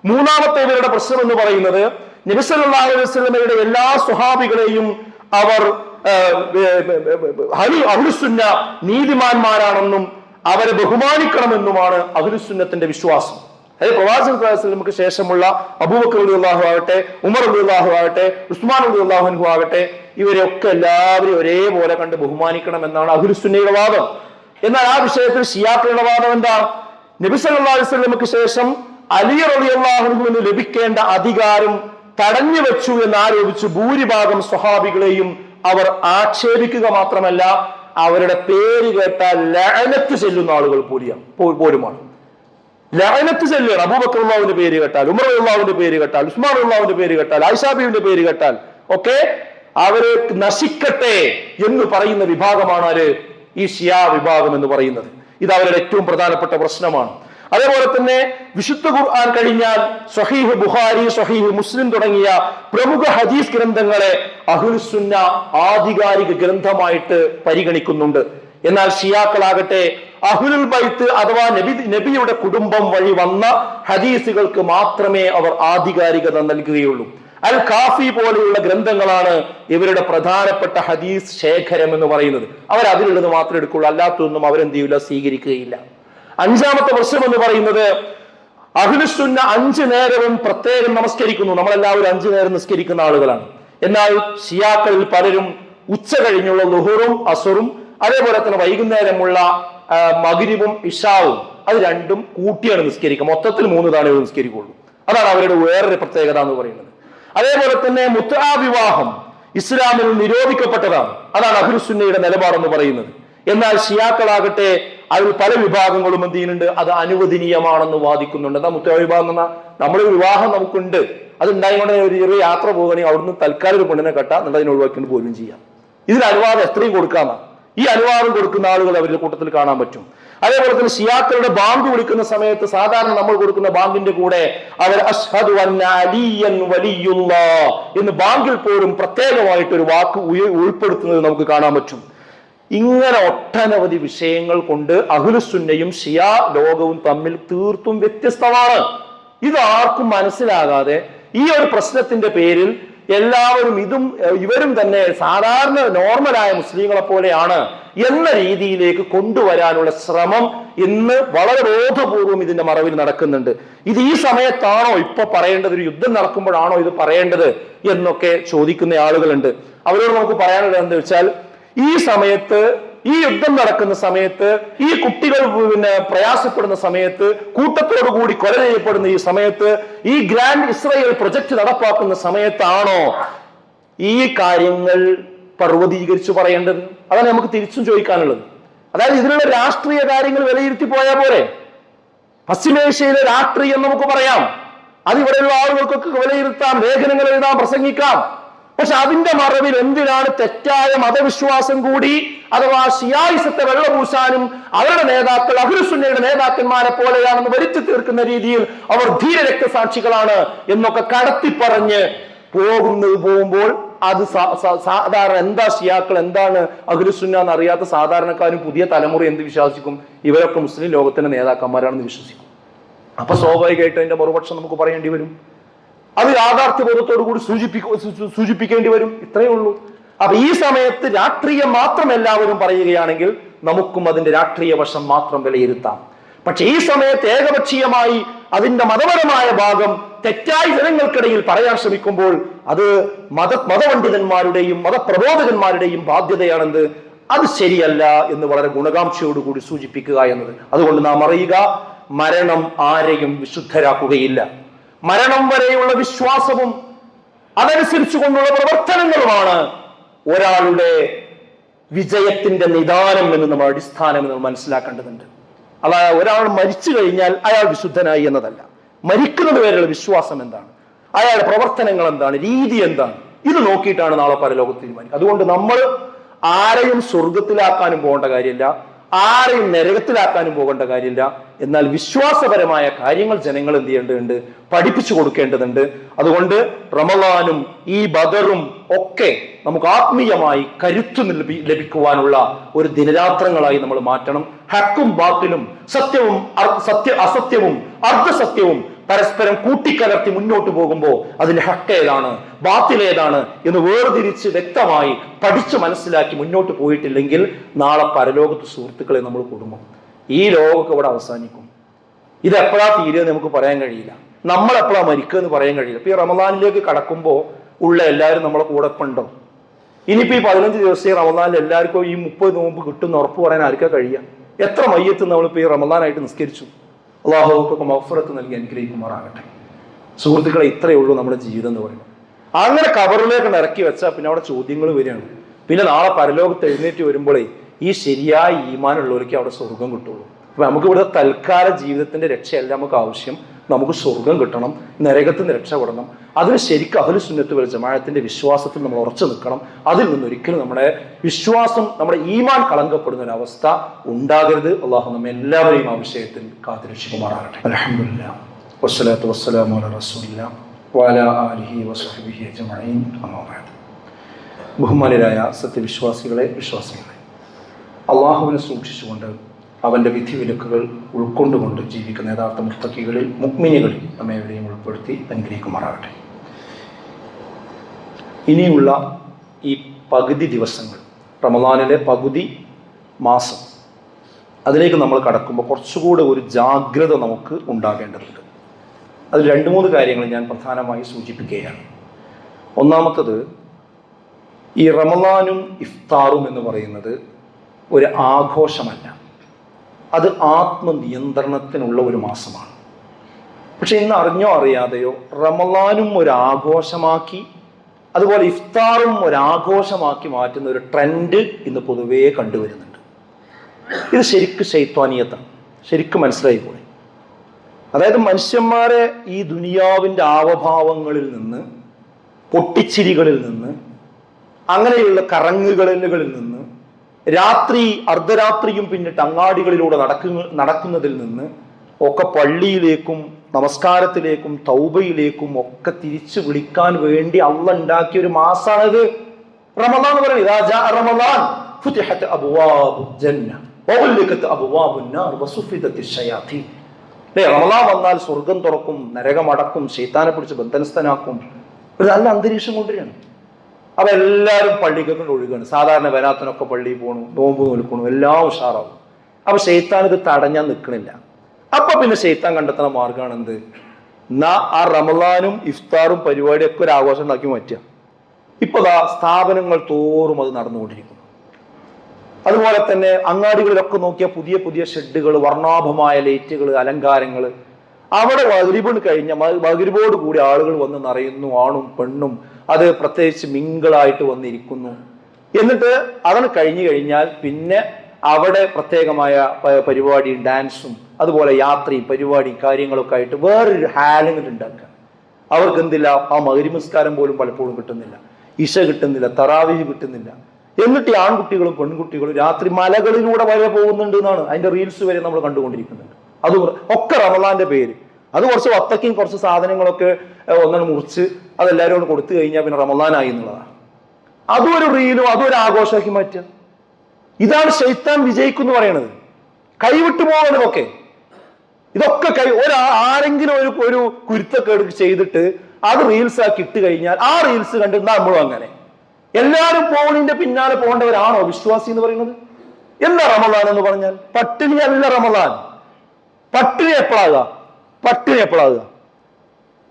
മൂന്നാമത്തെ ഇവരുടെ പ്രശ്നം എന്ന് പറയുന്നത്, നബി സല്ലല്ലാഹു അലൈഹി വസല്ലമയുടെ എല്ലാ സ്വഹാബികളെയും അവർ അഹ്ലുസുന്ന നീതിമാന്മാരാണെന്നും അവരെ ബഹുമാനിക്കണമെന്നുമാണ് അഹ്ലുസുന്നത്തിന്റെ വിശ്വാസം. അതായത് പ്രവാചകൻ സല്ലല്ലാഹു അലൈഹി വസല്ലമക്ക് ശേഷമുള്ള അബൂബക്കർ റളിയല്ലാഹു ആകട്ടെ, ഉമർ റളിയല്ലാഹു ആകട്ടെ, ഉസ്മാൻ റളിയല്ലാഹു അൻഹു ആകട്ടെ, ഇവരെയൊക്കെ എല്ലാവരും ഒരേപോലെ കണ്ട് ബഹുമാനിക്കണം എന്നാണ് അഹ്ലുസുന്നയുടെ വാദം. എന്നാൽ ആ വിഷയത്തിൽ ഷിയാക്കളുടെ വാദം എന്താ? നബി സല്ലല്ലാഹു അലൈഹി വസല്ലമക്ക് ശേഷം അലി റളിയല്ലാഹു അൻഹുവിന് ലഭിക്കേണ്ട അധികാരം തടഞ്ഞു വെച്ചു എന്നാരോപിച്ച് ഭൂരിഭാഗം സ്വഹാബികളെയും അവർ ആക്ഷേപിക്കുക മാത്രമല്ല, അവരുടെ പേര് കേട്ടാൽ ലഅനത്ത് ചെല്ലുന്ന ആളുകൾ പോലുമാണ്. ലഅനത്ത് ചെല്ലുകയാണ്. അബൂബക്കർ റളിയല്ലാഹുവിന്റെ പേര് കേട്ടാൽ, ഉമർ റളിയല്ലാഹുവിന്റെ പേര് കേട്ടാൽ, ഉസ്മാൻ റളിയല്ലാഹുവിന്റെ പേര് കേട്ടാൽ, ആയിഷ ബീവിയുടെ പേര് കേട്ടാൽ ഒക്കെ അവരെ നശിക്കട്ടെ എന്ന് പറയുന്ന വിഭാഗമാണ് ആര്? ഈ ഷിയാ വിഭാഗം എന്ന് പറയുന്നത്. ഇത് അവരുടെ ഏറ്റവും പ്രധാനപ്പെട്ട പ്രശ്നമാണ്. അതേപോലെ തന്നെ വിശുദ്ധ ഖുർആൻ കഴിഞ്ഞാൽ സ്വഹീഹ് ബുഖാരി, സ്വഹീഹ് മുസ്ലിം തുടങ്ങിയ പ്രമുഖ ഹദീസ് ഗ്രന്ഥങ്ങളെ അഹ്ലുസുന്ന ആധികാരിക ഗ്രന്ഥമായിട്ട് പരിഗണിക്കുന്നുണ്ട്. എന്നാൽ ഷിയാക്കളാകട്ടെ അഹ്ലുൽ ബൈത്ത് അഥവാ നബിയുടെ കുടുംബം വഴി വന്ന ഹദീസുകൾക്ക് മാത്രമേ അവർ ആധികാരികത നൽകുകയുള്ളൂ. അൽ കാഫി പോലെയുള്ള ഗ്രന്ഥങ്ങളാണ് ഇവരുടെ പ്രധാനപ്പെട്ട ഹദീസ് ശേഖരം എന്ന് പറയുന്നത്. അവർ അതിലുള്ളത് മാത്രമേ എടുക്കുള്ളൂ, അല്ലാത്തൊന്നും അവരെന്ത് ചെയ്യില്ല, സ്വീകരിക്കുകയില്ല. അഞ്ചാമത്തെ പ്രശ്നം എന്ന് പറയുന്നത് അഹ്ലുസുന്ന 5 നേരവും പ്രത്യേകം നമസ്കരിക്കുന്നു. നമ്മളെല്ലാവരും 5 നേരം നിസ്കരിക്കുന്ന ആളുകളാണ്. എന്നാൽ ഷിയാക്കളിൽ പലരും ഉച്ച കഴിഞ്ഞുള്ള ളുഹറും അസറും അതേപോലെ തന്നെ വൈകുന്നേരമുള്ള മഗ്രിബും ഇശാവും അത് രണ്ടും കൂട്ടിയാണ് നിസ്കരിക്കുക. മൊത്തത്തിൽ 3 തവണ നിസ്കരിക്കുള്ളൂ. അതാണ് അവരുടെ വേറൊരു പ്രത്യേകത എന്ന് പറയുന്നത്. അതേപോലെ തന്നെ മുത്അ വിവാഹം ഇസ്ലാമിൽ നിരോധിക്കപ്പെട്ടതാണ്. അതാണ് അഹ്ലുസുന്നയുടെ നിലപാടെന്ന് പറയുന്നത്. എന്നാൽ ഷിയാക്കളാകട്ടെ അതിൽ പല വിഭാഗങ്ങളും എന്ത് ചെയ്യുന്നുണ്ട്, അത് അനുവദനീയമാണെന്ന് വാദിക്കുന്നുണ്ട്. എന്താ മുത്അ വിവാഹം എന്ന് പറഞ്ഞാൽ, നമ്മളൊരു വിവാഹം നമുക്കുണ്ട്, അത് ഉണ്ടായിക്കൊണ്ട് ഒരു ചെറിയ യാത്ര പോകുകയാണെങ്കിൽ അവിടുന്ന് തൽക്കാലം ഒരു പെണ്ണിനെ കെട്ടാം, എന്നിട്ട് അതിനെ ഒഴിവാക്കിയിട്ട് പോലും ചെയ്യാം. ഇതിന് അനുവാദം എത്രയും കൊടുക്കാമെന്നാണ്. ഈ അനുവാദം കൊടുക്കുന്ന ആളുകൾ അവരുടെ കൂട്ടത്തിൽ കാണാൻ പറ്റും. അതേപോലെ തന്നെ ഷിയാക്കളുടെ ബാങ്ക് വിളിക്കുന്ന സമയത്ത് സാധാരണ നമ്മൾ കൊടുക്കുന്ന ബാങ്കിന്റെ കൂടെ അവർ അഷ്ഹദു അന്ന അലിയൻ വലിയുല്ലാഹ് എന്ന് ബാങ്കിൽ പോലും പ്രത്യേകമായിട്ട് ഒരു വാക്ക് ഉൾപ്പെടുത്തുന്നത് നമുക്ക് കാണാൻ പറ്റും. ഇങ്ങനെ ഒട്ടനവധി വിഷയങ്ങൾ കൊണ്ട് അഹ്ലുസുന്നയും ഷിയാ ലോകവും തമ്മിൽ തീർത്തും വ്യത്യസ്തമാണ്. ഇത് ആർക്കും മനസ്സിലാകാതെ ഈ ഒരു പ്രശ്നത്തിന്റെ പേരിൽ എല്ലാവരും ഇവരും തന്നെ സാധാരണ നോർമലായ മുസ്ലിങ്ങളെ പോലെയാണ് എന്ന രീതിയിലേക്ക് കൊണ്ടുവരാനുള്ള ശ്രമം ഇന്ന് വളരെ ബോധപൂർവം ഇതിന്റെ മറവിൽ നടക്കുന്നുണ്ട്. ഇത് ഈ സമയത്താണോ ഇപ്പൊ പറയേണ്ടത്, ഒരു യുദ്ധം നടക്കുമ്പോഴാണോ ഇത് പറയേണ്ടത് എന്നൊക്കെ ചോദിക്കുന്ന ആളുകളുണ്ട്. അവരോട് നമുക്ക് പറയാനുള്ളത് എന്താ വെച്ചാൽ, ഈ സമയത്ത്, ഈ യുദ്ധം നടക്കുന്ന സമയത്ത്, ഈ കുട്ടികൾ പ്രയാസപ്പെടുന്ന സമയത്ത്, കൂട്ടത്തോടു കൂടി കൊല ചെയ്യപ്പെടുന്ന ഈ സമയത്ത്, ഈ ഗ്രാൻഡ് ഇസ്രായേൽ പ്രൊജക്ട് നടപ്പാക്കുന്ന സമയത്താണോ ഈ കാര്യങ്ങൾ പർവ്വതീകരിച്ചു പറയേണ്ടത്? അതാണ് നമുക്ക് തിരിച്ചും ചോദിക്കാനുള്ളത്. അതായത് ഇതിലുള്ള രാഷ്ട്രീയ കാര്യങ്ങൾ വിലയിരുത്തി പോയാൽ പോരെ? പശ്ചിമേഷ്യയിലെ രാഷ്ട്രീയം നമുക്ക് പറയാം, അത് ഇവിടെയുള്ള ആളുകൾക്കൊക്കെ വിലയിരുത്താം, ലേഖനങ്ങൾ എഴുതാം, പ്രസംഗിക്കാം. പക്ഷെ അതിന്റെ മറവിൽ എന്തിനാണ് തെറ്റായ മതവിശ്വാസം കൂടി, അഥവാ ഷിയായിസത്തെ വെള്ളപൂശാനും അവരുടെ നേതാക്കൾ അഹ്ലുസുന്നയുടെ നേതാക്കന്മാരെ പോലെയാണെന്ന് വരുത്തി തീർക്കുന്ന രീതിയിൽ അവർ ധീര രക്തസാക്ഷികളാണ് എന്നൊക്കെ കടത്തിപ്പറഞ്ഞ് പോകുമ്പോൾ അത് സാധാരണ എന്താ ഷിയാക്കൾ, എന്താണ് അഹ്ലുസുന്ന എന്ന് അറിയാത്ത സാധാരണക്കാരും പുതിയ തലമുറ എന്ത് വിശ്വസിക്കും? ഇവരൊക്കെ മുസ്ലിം ലോകത്തിന്റെ നേതാക്കന്മാരാണെന്ന് വിശ്വസിക്കും. അപ്പൊ സ്വാഭാവികമായിട്ട് അതിന്റെ മറുപക്ഷം നമുക്ക് പറയേണ്ടി വരും. അത് യാഥാർത്ഥ്യബോധത്തോടു കൂടി സൂചിപ്പിക്കേണ്ടി വരും. ഇത്രയേ ഉള്ളൂ. അപ്പൊ ഈ സമയത്ത് രാഷ്ട്രീയം മാത്രം എല്ലാവരും പറയുകയാണെങ്കിൽ നമുക്കും അതിന്റെ രാഷ്ട്രീയ വശം മാത്രം വിലയിരുത്താം. പക്ഷെ ഈ സമയത്ത് ഏകപക്ഷീയമായി അതിന്റെ മതപരമായ ഭാഗം തെറ്റായി ജനങ്ങൾക്കിടയിൽ പറയാൻ ശ്രമിക്കുമ്പോൾ അത് മതപണ്ഡിതന്മാരുടെയും മതപ്രബോധകന്മാരുടെയും ബാധ്യതയാണെന്ന്, അത് ശരിയല്ല എന്ന് വളരെ ഗുണകാംക്ഷയോടുകൂടി സൂചിപ്പിക്കുക എന്നത്. അതുകൊണ്ട് നാം അറിയുക, മരണം ആരെയും വിശുദ്ധരാക്കുകയില്ല. മരണം വരെയുള്ള വിശ്വാസവും അതനുസരിച്ചു കൊണ്ടുള്ള പ്രവർത്തനങ്ങളുമാണ് ഒരാളുടെ വിജയത്തിന്റെ നിദാനം എന്ന് നമ്മൾ അടിസ്ഥാനം എന്ന് മനസ്സിലാക്കേണ്ടതുണ്ട്. അതായത് ഒരാൾ മരിച്ചു കഴിഞ്ഞാൽ അയാൾ വിശുദ്ധനായി എന്നതല്ല, മരിക്കുന്നത് വരെയുള്ള വിശ്വാസം എന്താണ്, അയാളുടെ പ്രവർത്തനങ്ങൾ എന്താണ്, രീതി എന്താണ്, ഇത് നോക്കിയിട്ടാണ് നാളെ പരലോകത്ത് തീരുമാനിക്കുക. അതുകൊണ്ട് നമ്മൾ ആരെയും സ്വർഗത്തിലാക്കാനും പോകേണ്ട കാര്യമില്ല, ആരെയും നരകത്തിലാക്കാനും പോകേണ്ട കാര്യമില്ല. എന്നാൽ വിശ്വാസപരമായ കാര്യങ്ങൾ ജനങ്ങൾ എന്ത് ചെയ്യേണ്ടതുണ്ട്, പഠിപ്പിച്ചു കൊടുക്കേണ്ടതുണ്ട്. അതുകൊണ്ട് റമളാനും ഈ ബദറും ഒക്കെ നമുക്ക് ആത്മീയമായി കരുത്തു ലഭിക്കുവാനുള്ള ഒരു ദിനരാത്രങ്ങളായി നമ്മൾ മാറ്റണം. ഹക്കും ബാത്തിലും, സത്യവും അസത്യവും അർദ്ധസത്യവും പരസ്പരം കൂട്ടിക്കലർത്തി മുന്നോട്ട് പോകുമ്പോൾ അതിന്റെ ഹക്ക് ഏതാണ്, ബാത്തിൽ ഏതാണ് എന്ന് വേർതിരിച്ച് വ്യക്തമായി പഠിച്ചു മനസ്സിലാക്കി മുന്നോട്ട് പോയിട്ടില്ലെങ്കിൽ നാളെ പരലോകത്ത് സുഹൃത്തുക്കളെ നമ്മൾ കുടുംബം, ഈ ലോകമൊക്കെ ഇവിടെ അവസാനിക്കും. ഇത് എപ്പോഴാ തീരുക നമുക്ക് പറയാൻ കഴിയില്ല, നമ്മൾ എപ്പോഴാ മരിക്കുക എന്ന് പറയാൻ കഴിയില്ല. ഇപ്പൊ ഈ റമദാനിലേക്ക് കടക്കുമ്പോൾ ഉള്ള എല്ലാവരും നമ്മളെ കൂടെ ഇപ്പം ഉണ്ടോ? ഇനിയിപ്പോ ഈ 15 ദിവസം റമദാനിൽ എല്ലാവർക്കും ഈ 30 നോമ്പ് കിട്ടുന്ന ഉറപ്പ് പറയാൻ ആർക്കാ കഴിയുക? എത്ര മയ്യത്ത് നമ്മളിപ്പോ ഈ റമദാനായിട്ട് നിസ്കരിച്ചു. അള്ളാഹുവൊക്കെ മഗ്ഫിറത്ത് നൽകി അനുഗ്രഹിക്കുമാറാകട്ടെ. സുഹൃത്തുക്കളെ, ഇത്രയേ ഉള്ളൂ നമ്മുടെ ജീവിതം എന്ന് പറയുന്നത്. അങ്ങനെ കബറിലേക്ക് ഇറക്കി വെച്ചാൽ പിന്നെ അവിടെ ചോദ്യങ്ങൾ വരികയാണ്. പിന്നെ നാളെ പരലോകത്ത് എഴുന്നേറ്റ് വരുമ്പോഴേ ഈ ശരിയായ ഈമാനുള്ളവർക്ക് അവിടെ സ്വർഗം കിട്ടുള്ളൂ. അപ്പൊ നമുക്ക് ഇവിടെ തൽക്കാല ജീവിതത്തിന്റെ രക്ഷയല്ല നമുക്ക് ആവശ്യം, നമുക്ക് സ്വർഗം കിട്ടണം, നരകത്തിൽ നിന്ന് രക്ഷപ്പെടണം. അതിന് ശരിക്കും അഹ്ലു സുന്നത്ത് വൽ ജമാഅത്തിന്റെ വിശ്വാസത്തിൽ നമ്മൾ ഉറച്ചു നിൽക്കണം. അതിൽ നിന്നൊരിക്കലും നമ്മുടെ വിശ്വാസം, നമ്മുടെ ഈമാൻ കളങ്കപ്പെടുന്ന ഒരു അവസ്ഥ ഉണ്ടാകരുത്. അള്ളാഹു നമ്മെ എല്ലാവരെയും ആ വിഷയത്തിൽ കാത്തുരക്ഷിക്കുമാറാകട്ടെ. അൽഹംദുലില്ലാഹ് വസ്സലാത്തു വസ്സലാമു അലാ റസൂലില്ലാഹ് വഅലാ ആലിഹി വസഹ്ബിഹി അജ്മഈൻ. അമ്മാ ബഅദ്. ബഹുമാനരായ സത്യവിശ്വാസികളെ, വിശ്വാസികളെ, അള്ളാഹുവിനെ സൂക്ഷിച്ചുകൊണ്ട് അവന്റെ വിധിവിലക്കുകൾ ഉൾക്കൊണ്ടുകൊണ്ട് ജീവിക്കുന്ന യഥാർത്ഥ മുത്തഖികളിൽ, മുഅ്മിനീകളിൽ നമ്മെ എവരെയും ഉൾപ്പെടുത്തി അനുഗ്രഹിക്കുമാറാകട്ടെ. ഇനിയുള്ള ഈ പകുതി ദിവസങ്ങൾ, റമദാനിലെ പകുതി മാസം, അതിലേക്ക് നമ്മൾ കടക്കുമ്പോൾ കുറച്ചുകൂടെ ഒരു ജാഗ്രത നമുക്ക് ഉണ്ടാകേണ്ടതുണ്ട്. അതിൽ 2-3 കാര്യങ്ങൾ ഞാൻ പ്രധാനമായി സൂചിപ്പിക്കുകയാണ്. ഒന്നാമത്തത്, ഈ റമദാനും ഇഫ്താറും എന്ന് പറയുന്നത് ഒരു ആഘോഷമല്ല, അത് ആത്മനിയന്ത്രണത്തിനുള്ള ഒരു മാസമാണ്. പക്ഷെ ഇന്ന് അറിഞ്ഞോ അറിയാതെയോ റമദാനും ഒരു ആഘോഷമാക്കി, അതുപോലെ ഇഫ്താറും ഒരു ആഘോഷമാക്കി മാറ്റുന്ന ഒരു ട്രെൻഡ് ഇന്ന് പൊതുവേ കണ്ടുവരുന്നുണ്ട്. ഇത് ശരിക്കും ശൈത്വാനീയത്താണ്, ശരിക്കും മനസ്സിലായിപ്പോയി. അതായത് മനുഷ്യന്മാരെ ഈ ദുനിയാവിൻ്റെ ആവഭാവങ്ങളിൽ നിന്ന്, പൊട്ടിച്ചിരികളിൽ നിന്ന്, അങ്ങനെയുള്ള കറങ്ങുകളിൽ നിന്ന്, രാത്രി അർദ്ധരാത്രിയും പിന്നിട്ട് അങ്ങാടികളിലൂടെ നടക്കുന്നതിൽ നിന്ന് ഒക്കെ പള്ളിയിലേക്കും നമസ്കാരത്തിലേക്കും തൗബയിലേക്കും ഒക്കെ തിരിച്ചു വിളിക്കാൻ വേണ്ടി അള്ളാഹ് ഉണ്ടാക്കിയ ഒരു മാസമാണിത് റമദാൻ എന്ന് പറയുന്നത്. ഇദാ ജാഅ റമദാൻ ഫുതിഹത് അബ്വാബുൽ ജന്ന വഉൽഖത് അബ്വാബുൻ നാർ വസുഫിദത്തിശ് ശയാത്തീൻ. റമദാൻ വന്നാൽ സ്വർഗം തുറക്കും, നരകമടക്കും, ശൈത്താനെ പിടിച്ച് ബന്ധനസ്ഥനാക്കും. ഒരു നല്ല അന്തരീക്ഷം കൊണ്ടുവരികയാണ്. അപ്പൊ എല്ലാവരും പള്ളിക്കൊക്കെ ഒഴുകാണ്. സാധാരണ വരാത്തനൊക്കെ പള്ളിയിൽ പോകണം, നോമ്പ് നോൽക്കണം, എല്ലാം ഉഷാറാവും. അപ്പൊ ശൈത്താൻ ഇത് തടഞ്ഞാൽ നിൽക്കണില്ല. അപ്പൊ പിന്നെ ശൈത്താൻ കണ്ടെത്തുന്ന മാർഗമാണ് എന്ത്? ആ റമദാനും ഇഫ്താറും പരിപാടിയൊക്കെ ഒരു ആഘോഷം ഉണ്ടാക്കി മാറ്റുക. ഇപ്പൊ സ്ഥാപനങ്ങൾ തോറും അത് നടന്നുകൊണ്ടിരിക്കുന്നു. അതുപോലെ തന്നെ അങ്ങാടികളിലൊക്കെ നോക്കിയാൽ പുതിയ പുതിയ ഷെഡുകൾ, വർണ്ണാഭമായ ലൈറ്റുകൾ, അലങ്കാരങ്ങൾ. അവിടെ മഗ്‌രിബ് കഴിഞ്ഞ മഗ്‌രിബോട് കൂടി ആളുകൾ വന്ന് നിറയുന്നു, ആണും പെണ്ണും. അത് പ്രത്യേകിച്ച് മിങ്കിളായിട്ട് വന്നിരിക്കുന്നു. എന്നിട്ട് അതാണ് കഴിഞ്ഞു കഴിഞ്ഞാൽ പിന്നെ അവിടെ പ്രത്യേകമായ പരിപാടിയും ഡാൻസും അതുപോലെ യാത്രയും പരിപാടിയും കാര്യങ്ങളൊക്കെ ആയിട്ട് വേറൊരു ഹാലിംഗ് ഉണ്ടാക്കുക. അവർക്ക് എന്തില്ല, ആ മഗ്‌രിബ് നിസ്കാരം പോലും പലപ്പോഴും കിട്ടുന്നില്ല, ഇശ കിട്ടുന്നില്ല, തറാവീഹ് കിട്ടുന്നില്ല. എന്നിട്ട് ഈ ആൺകുട്ടികളും പെൺകുട്ടികളും രാത്രി മലകളിലൂടെ വരെ പോകുന്നുണ്ട് എന്നാണ് അതിന്റെ റീൽസ് വരെ നമ്മൾ കണ്ടുകൊണ്ടിരിക്കുന്നുണ്ട്. അത് ഒക്കെ റമദാന്റെ പേര്. അത് കുറച്ച് വത്തക്കയും കുറച്ച് സാധനങ്ങളൊക്കെ ഒന്നാണ് മുറിച്ച് അതെല്ലാവരും കൊടുത്തു കഴിഞ്ഞാൽ പിന്നെ റമദാനായി എന്നുള്ളതാണ്. അതും ഒരു റീലും അതും ഒരു ആഘോഷമാക്കി മാറ്റുക. ഇതാണ് ശൈത്താൻ വിജയിക്കുന്നു പറയുന്നത്. കൈവിട്ടു പോകണതൊക്കെ ഇതൊക്കെ ആരെങ്കിലും ഒരു കുരുത്തക്കേട് ചെയ്തിട്ട് അത് റീൽസ് ആക്കി ഇട്ട് കഴിഞ്ഞാൽ ആ റീൽസ് കണ്ട് നമ്മളും അങ്ങനെ എല്ലാവരും ഫോണിന്റെ പിന്നാലെ പോകേണ്ടവരാണോ വിശ്വാസി എന്ന് പറയുന്നത്? എന്താ റമദാൻ എന്ന് പറഞ്ഞാൽ? പട്ടിണി അല്ല റമദാൻ. പട്ടിണി എപ്പോഴാകുക?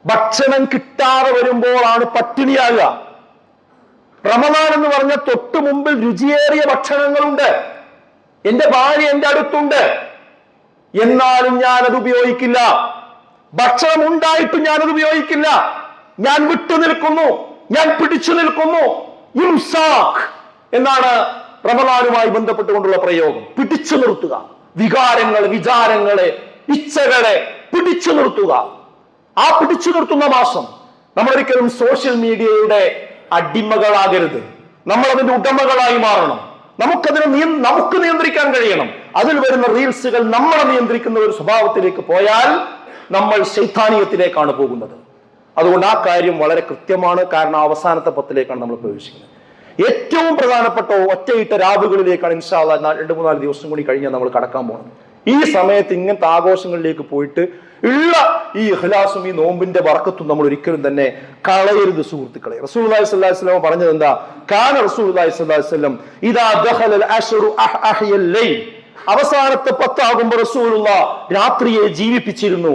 ഭക്ഷണം കിട്ടാതെ വരുമ്പോഴാണ് പട്ടിണിയാകുക. റമദാൻ എന്ന് പറഞ്ഞാൽ തൊട്ടു മുമ്പിൽ രുചിയേറിയ ഭക്ഷണങ്ങളുണ്ട്. എന്റെ ഭാര്യ എന്റെ അടുത്തുണ്ട്, എന്നാലും ഞാനത് ഉപയോഗിക്കില്ല. ഭക്ഷണം ഉണ്ടായിട്ടും ഞാനത് ഉപയോഗിക്കില്ല. ഞാൻ വിട്ടുനിൽക്കുന്നു, ഞാൻ പിടിച്ചു നിൽക്കുന്നു. ഇംസാഖ് എന്നാണ് റമദാനുമായി ബന്ധപ്പെട്ടുകൊണ്ടുള്ള പ്രയോഗം. പിടിച്ചു നിർത്തുക. വികാരങ്ങളെ, വിചാരങ്ങളെ, ഇച്ഛകളെ പിടിച്ചു നിർത്തുക. ആ പിടിച്ചു നിർത്തുന്ന മാസം. നമ്മളൊരിക്കലും സോഷ്യൽ മീഡിയയുടെ അടിമകളാകരുത്. നമ്മൾ അതിന്റെ ഉടമകളായി മാറണം. നമുക്ക് നിയന്ത്രിക്കാൻ കഴിയണം. അതിൽ വരുന്ന റീൽസുകൾ നമ്മളെ നിയന്ത്രിക്കുന്ന ഒരു സ്വഭാവത്തിലേക്ക് പോയാൽ നമ്മൾ ശൈത്താനീയത്തിലേക്കാണ് പോകുന്നത്. അതുകൊണ്ട് ആ കാര്യം വളരെ കൃത്യമാണ്. കാരണം അവസാനത്തെ 10ലേക്കാണ് നമ്മൾ പ്രവേശിക്കുന്നത്. ഏറ്റവും പ്രധാനപ്പെട്ട ഒറ്റയിട്ട രാവുകളിലേക്കാണ് ഇൻഷാ അല്ലാഹ് 2-3 ദിവസം കൂടി കഴിഞ്ഞാൽ നമ്മൾ കടക്കാൻ പോകുന്നത്. ഈ സമയത്ത് ഇങ്ങനത്തെ ആഘോഷങ്ങളിലേക്ക് പോയിട്ട് ഉള്ള ഈ ഇഖ്ലാസും ഈ നോമ്പിന്റെ ബർക്കത്തും നമ്മൾ ഒരിക്കലും തന്നെ കളയരുത് സുഹൃത്തുക്കളെ. റസൂലുള്ളാഹി സ്വല്ലല്ലാഹു അലൈഹി വസല്ലം പറഞ്ഞത് എന്താ? കാന റസൂലുള്ളാഹി സ്വല്ലല്ലാഹു അലൈഹി വസല്ലം ഇദാ ദഖലൽ അശ്റു അഹ്യൽ ലൈൽ. അവസാനത്തെ 10 ആകുമ്പോൾ റസൂലുള്ളാഹ് രാത്രിയെ ജീവിപ്പിച്ചിരുന്നു.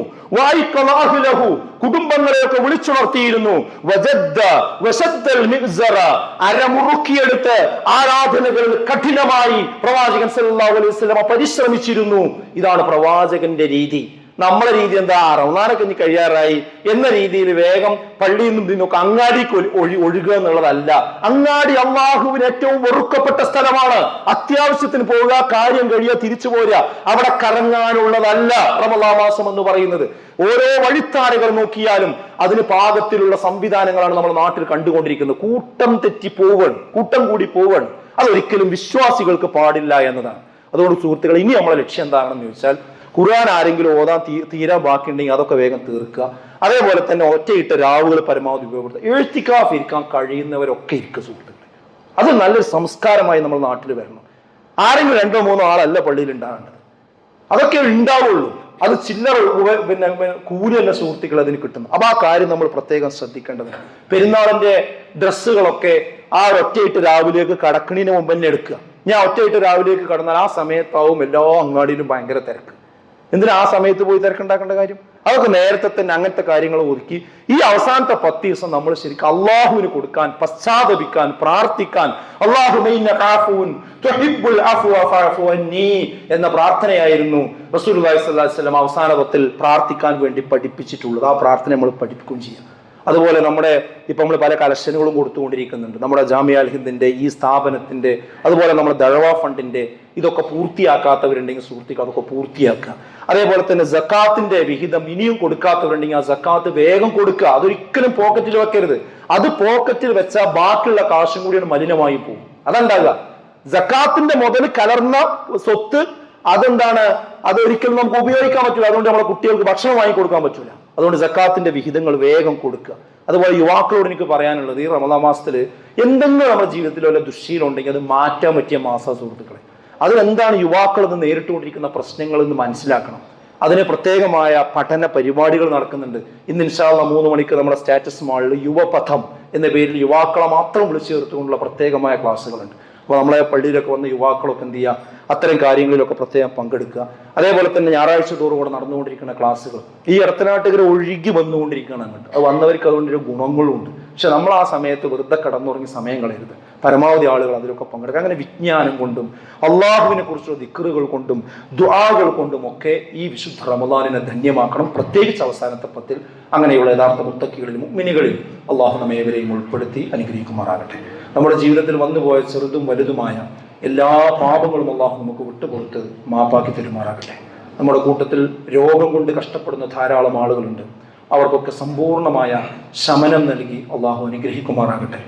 കുടുംബങ്ങളെയൊക്കെ വിളിച്ചുണർത്തിയിരുന്നു. അരമുറുക്കിയെടുത്ത് ആരാധനകൾ കഠിനമായി പ്രവാചകൻ സല്ലല്ലാഹു അലൈഹി വസല്ലം പരിശ്രമിച്ചിരുന്നു. ഇതാണ് പ്രവാചകന്റെ രീതി. നമ്മളെ രീതി എന്താ? റമദാനൊക്കെ ഇനി കഴിയാറായി എന്ന രീതിയിൽ വേഗം പള്ളിയിൽ നിന്നും ഇതിനൊക്കെ അങ്ങാടിക്ക് ഒഴുകുക എന്നുള്ളതല്ല. അങ്ങാടി അള്ളാഹുവിന് ഏറ്റവും വെറുക്കപ്പെട്ട സ്ഥലമാണ്. അത്യാവശ്യത്തിന് പോവുക, കാര്യം കഴിയുക, തിരിച്ചു പോരുക. അവിടെ കറങ്ങാനുള്ളതല്ല റമദാൻ മാസം എന്ന് പറയുന്നത്. ഓരോ വഴിത്താരകൾ നോക്കിയാലും അതിന് പാകത്തിലുള്ള സംവിധാനങ്ങളാണ് നമ്മുടെ നാട്ടിൽ കണ്ടുകൊണ്ടിരിക്കുന്നത്. കൂട്ടം തെറ്റി പോവൺ, കൂട്ടം കൂടി പോവൺ. അതൊരിക്കലും വിശ്വാസികൾക്ക് പാടില്ല എന്നതാണ്. അതുകൊണ്ട് സുഹൃത്തുക്കൾ, ഇനി നമ്മളെ ലക്ഷ്യം എന്താണെന്ന് ചോദിച്ചാൽ, ഖുർആൻ ആരെങ്കിലും ഓതാൻ തീരാൻ ബാക്കിയുണ്ടെങ്കിൽ അതൊക്കെ വേഗം തീർക്കുക. അതേപോലെ തന്നെ ഒറ്റയിട്ട രാവുകൾ പരമാവധി ഉപയോഗപ്പെടുത്തുക. എഴുത്തിക്കാഫ് ഇരിക്കാൻ കഴിയുന്നവരൊക്കെ ഇരിക്കുക സുഹൃത്തുക്കളെ. അത് നല്ലൊരു സംസ്കാരമായി നമ്മൾ നാട്ടിൽ വരണം. ആരെങ്കിലും 2-3 ആളല്ല പള്ളിയിൽ ഉണ്ടാകേണ്ടത്. അതൊക്കെ ഉണ്ടാവുള്ളൂ. അത് ചില്ലറ പിന്നെ കൂലിയല്ല സുഹൃത്തുക്കൾ അതിന് കിട്ടുന്നു. അപ്പൊ ആ കാര്യം നമ്മൾ പ്രത്യേകം ശ്രദ്ധിക്കേണ്ടത്. പെരുന്നാളിന്റെ ഡ്രസ്സുകളൊക്കെ ആ ഒറ്റയിട്ട് രാവിലേക്ക് കടക്കണിന് മുമ്പ് തന്നെ എടുക്കുക. ഞാൻ ഒറ്റയിട്ട് രാവിലേക്ക് കടന്നാൽ ആ സമയത്താവും എല്ലാ അങ്ങാടിയിലും ഭയങ്കര തിരക്ക്. എന്തിനാ ആ സമയത്ത് പോയി തിരക്കുണ്ടാക്കേണ്ട കാര്യം? അതൊക്കെ നേരത്തെ തന്നെ അങ്ങനത്തെ കാര്യങ്ങൾ ഒതുക്കി ഈ അവസാനത്തെ 10 ദിവസം നമ്മൾ ശരിക്കും അള്ളാഹുവിന് കൊടുക്കാൻ, പശ്ചാത്തപിക്കാൻ, പ്രാർത്ഥിക്കാൻ, എന്ന പ്രാർത്ഥനയായിരുന്നു റസൂലുള്ളാഹി സ്വല്ലല്ലാഹു അലൈഹി വസല്ലം അവസാന 10 പ്രാർത്ഥിക്കാൻ വേണ്ടി പഠിപ്പിച്ചിട്ടുള്ളത്. ആ പ്രാർത്ഥന നമ്മൾ പഠിപ്പിക്കുകയും ചെയ്യാം. അതുപോലെ നമ്മുടെ ഇപ്പൊ നമ്മൾ പല കലക്ഷനുകളും കൊടുത്തുകൊണ്ടിരിക്കുന്നുണ്ട്. നമ്മുടെ ജാമിയ അൽ ഹിന്ദിന്റെ, ഈ സ്ഥാപനത്തിന്റെ, അതുപോലെ നമ്മുടെ ദഅവ ഫണ്ടിന്റെ ഇതൊക്കെ പൂർത്തിയാക്കാത്തവരുണ്ടെങ്കിൽ സുഹൃത്തുക്കൾ അതൊക്കെ പൂർത്തിയാക്കുക. അതേപോലെ തന്നെ സക്കാത്തിന്റെ വിഹിതം ഇനിയും കൊടുക്കാത്തവരുണ്ടെങ്കിൽ ആ സക്കാത്ത് വേഗം കൊടുക്കുക. അതൊരിക്കലും പോക്കറ്റിൽ വെക്കരുത്. അത് പോക്കറ്റിൽ വെച്ചാൽ ബാക്കിയുള്ള കാശും കൂടിയാണ് മലിനമായി പോകും. അതുണ്ടാകുക. സക്കാത്തിന്റെ മുതൽ കലർന്ന സ്വത്ത് അതെന്താണ്, അതൊരിക്കലും നമുക്ക് ഉപയോഗിക്കാൻ പറ്റില്ല. അതുകൊണ്ട് നമ്മുടെ കുട്ടികൾക്ക് ഭക്ഷണം വാങ്ങി കൊടുക്കാൻ പറ്റില്ല. അതുകൊണ്ട് സക്കാത്തിന്റെ വിഹിതങ്ങൾ വേഗം കൊടുക്കുക. അതുപോലെ യുവാക്കളോട് എനിക്ക് പറയാനുള്ളത്, ഈ റമദാൻ മാസത്തിൽ എന്തെങ്കിലും നമ്മുടെ ജീവിതത്തിൽ വല്ല ദുശ്ശീലം ഉണ്ടെങ്കിൽ അത് മാറ്റാൻ പറ്റിയ മാസ സുഹൃത്തുക്കളെ. അതിലെന്താണ് യുവാക്കൾ ഇന്ന് നേരിട്ടുകൊണ്ടിരിക്കുന്ന പ്രശ്നങ്ങൾ എന്ന് മനസ്സിലാക്കണം. അതിന് പ്രത്യേകമായ പഠന പരിപാടികൾ നടക്കുന്നുണ്ട്. ഇന്ന് ഇൻഷാ അല്ലാഹ് 3 മണിക്ക് നമ്മുടെ സ്റ്റാറ്റസ് മാളിൽ യുവപഥം എന്ന പേരിൽ യുവാക്കളെ മാത്രം വിളിച്ചു ചേർത്തുകൊണ്ടുള്ള പ്രത്യേകമായ ക്ലാസ്സുകളുണ്ട്. അപ്പോൾ നമ്മളെ പള്ളിയിലൊക്കെ വന്ന് യുവാക്കളൊക്കെ എന്ത് ചെയ്യുക, അത്തരം കാര്യങ്ങളിലൊക്കെ പ്രത്യേകം പങ്കെടുക്കുക. അതേപോലെ തന്നെ ഞായറാഴ്ച തോറും കൂടെ നടന്നുകൊണ്ടിരിക്കുന്ന ക്ലാസ്സുകൾ ഈ ഇടത്തനാട്ടുകാർ ഒഴുകി വന്നുകൊണ്ടിരിക്കുകയാണ് അങ്ങോട്ട്. അത് വന്നവർക്ക് അതുകൊണ്ടൊരു ഗുണങ്ങളും ഉണ്ട്. പക്ഷെ നമ്മൾ ആ സമയത്ത് വെറുതെ കടന്നുറങ്ങി സമയം കളയരുത്. പരമാവധി ആളുകൾ അതിലൊക്കെ പങ്കെടുക്കുക. അങ്ങനെ വിജ്ഞാനം കൊണ്ടും അള്ളാഹുവിനെ കുറിച്ചുള്ള ദിക്റുകൾ കൊണ്ടും ദുആകൾ കൊണ്ടും ഒക്കെ ഈ വിശുദ്ധ റമദാനിനെ ധന്യമാക്കണം. പ്രത്യേകിച്ച് അവസാനത്തെ 10 അങ്ങനെയുള്ള യഥാർത്ഥ മുത്തക്കികളിൽ, മുഅ്മിനുകളിൽ അള്ളാഹു നമ്മേവരെയും ഉൾപ്പെടുത്തി അനുഗ്രഹിക്കുമാറാകട്ടെ. നമ്മുടെ ജീവിതത്തിൽ വന്നുപോയ ചെറുതും വലുതുമായ എല്ലാ പാപങ്ങളും അള്ളാഹു നമുക്ക് വിട്ടുകൊടുത്ത് മാപ്പാക്കി തരുമാറാകട്ടെ. നമ്മുടെ കൂട്ടത്തിൽ രോഗം കൊണ്ട് കഷ്ടപ്പെടുന്ന ധാരാളം ആളുകളുണ്ട്. അവർക്കൊക്കെ സമ്പൂർണമായ ശമനം നൽകി അള്ളാഹു അനുഗ്രഹിക്കുമാറാകട്ടെ.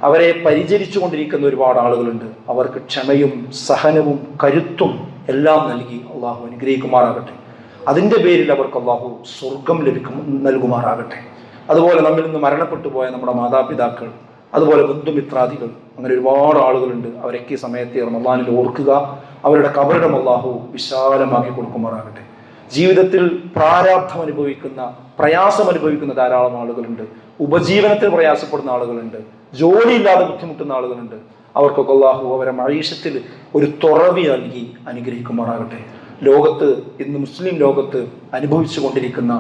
അവരെ പരിചരിച്ചു കൊണ്ടിരിക്കുന്ന ഒരുപാട് ആളുകളുണ്ട്. അവർക്ക് ക്ഷമയും സഹനവും കരുത്തും എല്ലാം നൽകി അള്ളാഹു അനുഗ്രഹിക്കുമാറാകട്ടെ. അതിൻ്റെ പേരിൽ അവർക്ക് അള്ളാഹു സ്വർഗം നൽകുമാറാകട്ടെ. അതുപോലെ നമ്മിൽ നിന്ന് മരണപ്പെട്ടു പോയ നമ്മുടെ മാതാപിതാക്കൾ, അതുപോലെ ബന്ധുമിത്രാദികൾ, അങ്ങനെ ഒരുപാട് ആളുകളുണ്ട്. അവരൊക്കെ ഈ സമയത്ത് റമദാനിൽ ഓർക്കുക. അവരുടെ ഖബറിടം അല്ലാഹു വിശാലമാക്കി കൊടുക്കുമാറാകട്ടെ. ജീവിതത്തിൽ പ്രാരാബ്ധം അനുഭവിക്കുന്ന, പ്രയാസം അനുഭവിക്കുന്ന ധാരാളം ആളുകളുണ്ട്. ഉപജീവനത്തിൽ പ്രയാസപ്പെടുന്ന ആളുകളുണ്ട്. ജോലിയില്ലാതെ ബുദ്ധിമുട്ടുന്ന ആളുകളുണ്ട്. അവർക്കൊക്കെ അല്ലാഹു അവരെ മഈശത്തിൽ ഒരു തുറവി നൽകി അനുഗ്രഹിക്കുമാറാകട്ടെ. ലോകത്ത് ഇന്ന് മുസ്ലിം ലോകത്ത് അനുഭവിച്ചു കൊണ്ടിരിക്കുന്ന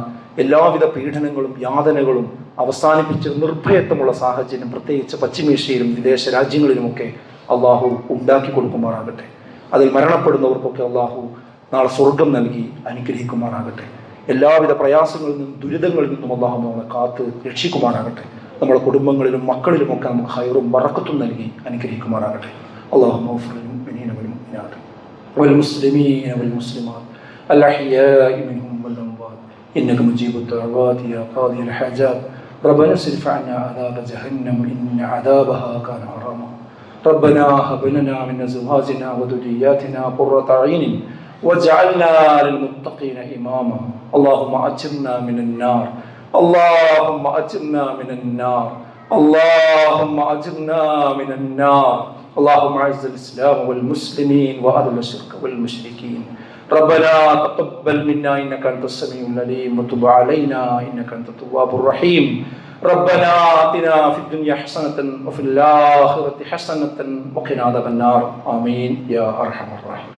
എല്ലാവിധ പീഡനങ്ങളും യാതനകളും അവസാനിപ്പിച്ച് നിർഭയത്വമുള്ള സാഹചര്യം പ്രത്യേകിച്ച് പശ്ചിമേഷ്യയിലും വിദേശ രാജ്യങ്ങളിലുമൊക്കെ അള്ളാഹു ഉണ്ടാക്കി കൊടുക്കുമാറാകട്ടെ. അതിൽ മരണപ്പെടുന്നവർക്കൊക്കെ അള്ളാഹു നാളെ സ്വർഗം നൽകി അനുഗ്രഹിക്കുമാറാകട്ടെ. എല്ലാവിധ പ്രയാസങ്ങളിൽ നിന്നും ദുരിതങ്ങളിൽ നിന്നും അള്ളാഹു നമ്മളെ കാത്ത് രക്ഷിക്കുമാറാകട്ടെ. നമ്മുടെ കുടുംബങ്ങളിലും മക്കളിലുമൊക്കെ നമുക്ക് ഹൈറും ബറക്കത്തും നൽകി അനുഗ്രഹിക്കുമാറാകട്ടെ. അല്ലാഹുമ്മ ഗ്ഫിർ ലിൽ മുഅ്മിനീന വൽ മുഅ്മിനാത്ത് വൽ മുസ്ലിമീന വൽ മുസ്ലിമാത്ത് അൽ അഹ്യാഇ മിൻഹും വൽ അംവാത് ഇന്നക മുജീബുദ് ദഅവാതി യാ ഖാദിയൽ ഹജാത് ربنا اصرف عنا عذاب جهنم إن عذابها كان غراما ربنا هب لنا من أزواجنا وذرياتنا قرة أعين واجعلنا للمتقين إماما اللهم أجرنا من النار اللهم أجرنا من النار اللهم أجرنا من النار اللهم أعز الإسلام والمسلمين وأذل الشرك والمشركين ربنا تقبل منا إنك أنت السميع العليم وتب علينا إنك أنت التواب الرحيم ربنا آتنا في الدنيا حسنة وفي الآخرة حسنة وقنا عذاب النار آمين يا أرحم الراحمين.